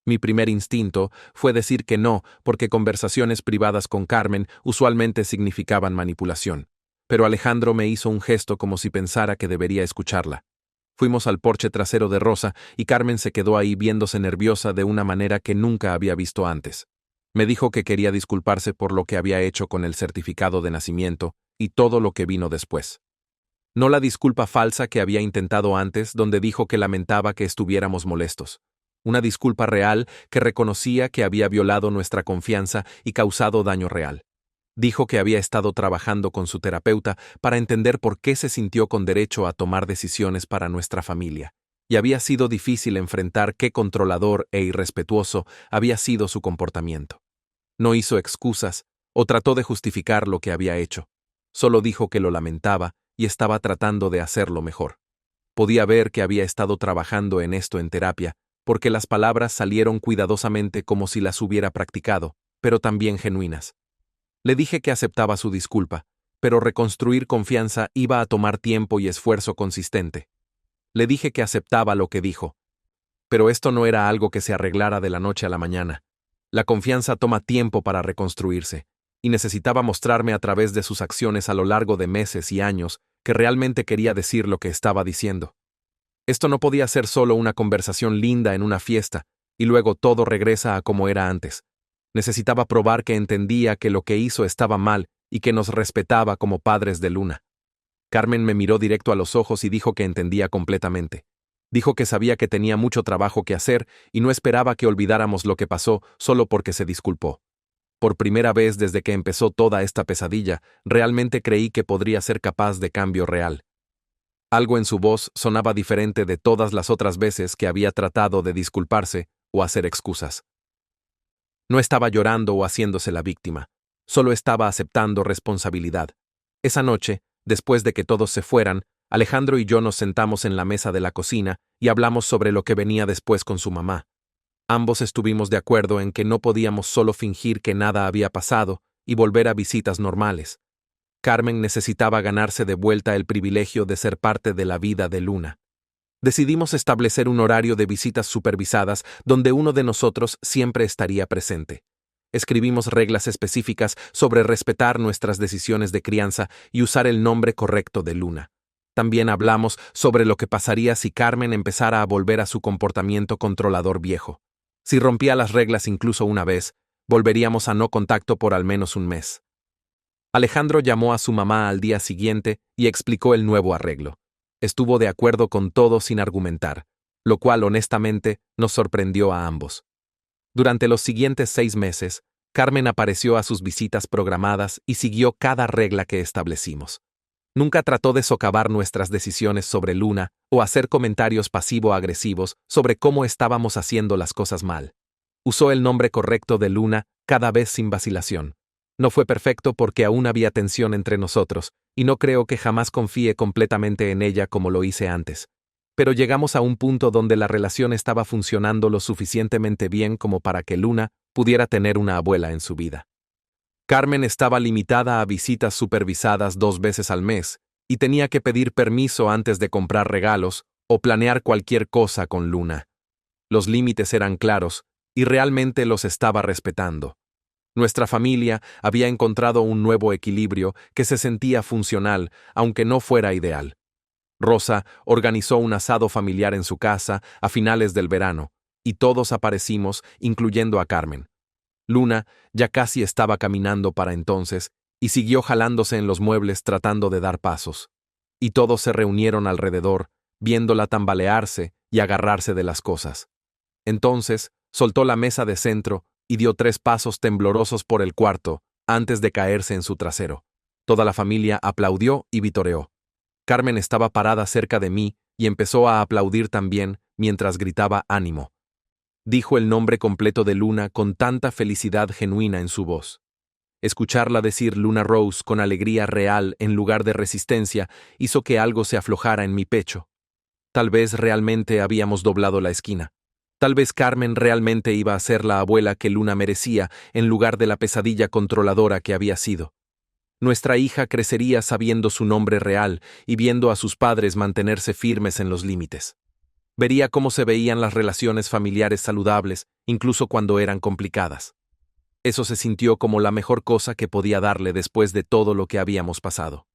Mi primer instinto fue decir que no, porque conversaciones privadas con Carmen usualmente significaban manipulación. Pero Alejandro me hizo un gesto como si pensara que debería escucharla. Fuimos al porche trasero de Rosa y Carmen se quedó ahí viéndose nerviosa de una manera que nunca había visto antes. Me dijo que quería disculparse por lo que había hecho con el certificado de nacimiento y todo lo que vino después. No la disculpa falsa que había intentado antes, donde dijo que lamentaba que estuviéramos molestos. Una disculpa real que reconocía que había violado nuestra confianza y causado daño real. Dijo que había estado trabajando con su terapeuta para entender por qué se sintió con derecho a tomar decisiones para nuestra familia, y había sido difícil enfrentar qué controlador e irrespetuoso había sido su comportamiento. No hizo excusas o trató de justificar lo que había hecho. Solo dijo que lo lamentaba y estaba tratando de hacerlo mejor. Podía ver que había estado trabajando en esto en terapia, porque las palabras salieron cuidadosamente como si las hubiera practicado, pero también genuinas. Le dije que aceptaba su disculpa, pero reconstruir confianza iba a tomar tiempo y esfuerzo consistente. Le dije que aceptaba lo que dijo. Pero esto no era algo que se arreglara de la noche a la mañana. La confianza toma tiempo para reconstruirse, y necesitaba mostrarme a través de sus acciones a lo largo de meses y años que realmente quería decir lo que estaba diciendo. Esto no podía ser solo una conversación linda en una fiesta, y luego todo regresa a como era antes. Necesitaba probar que entendía que lo que hizo estaba mal y que nos respetaba como padres de Luna. Carmen me miró directo a los ojos y dijo que entendía completamente. Dijo que sabía que tenía mucho trabajo que hacer y no esperaba que olvidáramos lo que pasó solo porque se disculpó. Por primera vez desde que empezó toda esta pesadilla, realmente creí que podría ser capaz de cambio real. Algo en su voz sonaba diferente de todas las otras veces que había tratado de disculparse o hacer excusas. No estaba llorando o haciéndose la víctima, solo estaba aceptando responsabilidad. Esa noche, después de que todos se fueran, Alejandro y yo nos sentamos en la mesa de la cocina y hablamos sobre lo que venía después con su mamá. Ambos estuvimos de acuerdo en que no podíamos solo fingir que nada había pasado y volver a visitas normales. Carmen necesitaba ganarse de vuelta el privilegio de ser parte de la vida de Luna. Decidimos establecer un horario de visitas supervisadas donde uno de nosotros siempre estaría presente. Escribimos reglas específicas sobre respetar nuestras decisiones de crianza y usar el nombre correcto de Luna. También hablamos sobre lo que pasaría si Carmen empezara a volver a su comportamiento controlador viejo. Si rompía las reglas incluso una vez, volveríamos a no contacto por al menos un mes. Alejandro llamó a su mamá al día siguiente y explicó el nuevo arreglo. Estuvo de acuerdo con todo sin argumentar, lo cual honestamente nos sorprendió a ambos. Durante los siguientes 6 meses, Carmen apareció a sus visitas programadas y siguió cada regla que establecimos. Nunca trató de socavar nuestras decisiones sobre Luna o hacer comentarios pasivo-agresivos sobre cómo estábamos haciendo las cosas mal. Usó el nombre correcto de Luna cada vez sin vacilación. No fue perfecto porque aún había tensión entre nosotros, y no creo que jamás confíe completamente en ella como lo hice antes. Pero llegamos a un punto donde la relación estaba funcionando lo suficientemente bien como para que Luna pudiera tener una abuela en su vida. Carmen estaba limitada a visitas supervisadas 2 veces al mes, y tenía que pedir permiso antes de comprar regalos o planear cualquier cosa con Luna. Los límites eran claros, y realmente los estaba respetando. Nuestra familia había encontrado un nuevo equilibrio que se sentía funcional, aunque no fuera ideal. Rosa organizó un asado familiar en su casa a finales del verano, y todos aparecimos, incluyendo a Carmen. Luna ya casi estaba caminando para entonces, y siguió jalándose en los muebles tratando de dar pasos. Y todos se reunieron alrededor, viéndola tambalearse y agarrarse de las cosas. Entonces, soltó la mesa de centro y dio 3 pasos temblorosos por el cuarto, antes de caerse en su trasero. Toda la familia aplaudió y vitoreó. Carmen estaba parada cerca de mí y empezó a aplaudir también mientras gritaba ánimo. Dijo el nombre completo de Luna con tanta felicidad genuina en su voz. Escucharla decir Luna Rose con alegría real en lugar de resistencia hizo que algo se aflojara en mi pecho. Tal vez realmente habíamos doblado la esquina. Tal vez Carmen realmente iba a ser la abuela que Luna merecía en lugar de la pesadilla controladora que había sido. Nuestra hija crecería sabiendo su nombre real y viendo a sus padres mantenerse firmes en los límites. Vería cómo se veían las relaciones familiares saludables, incluso cuando eran complicadas. Eso se sintió como la mejor cosa que podía darle después de todo lo que habíamos pasado.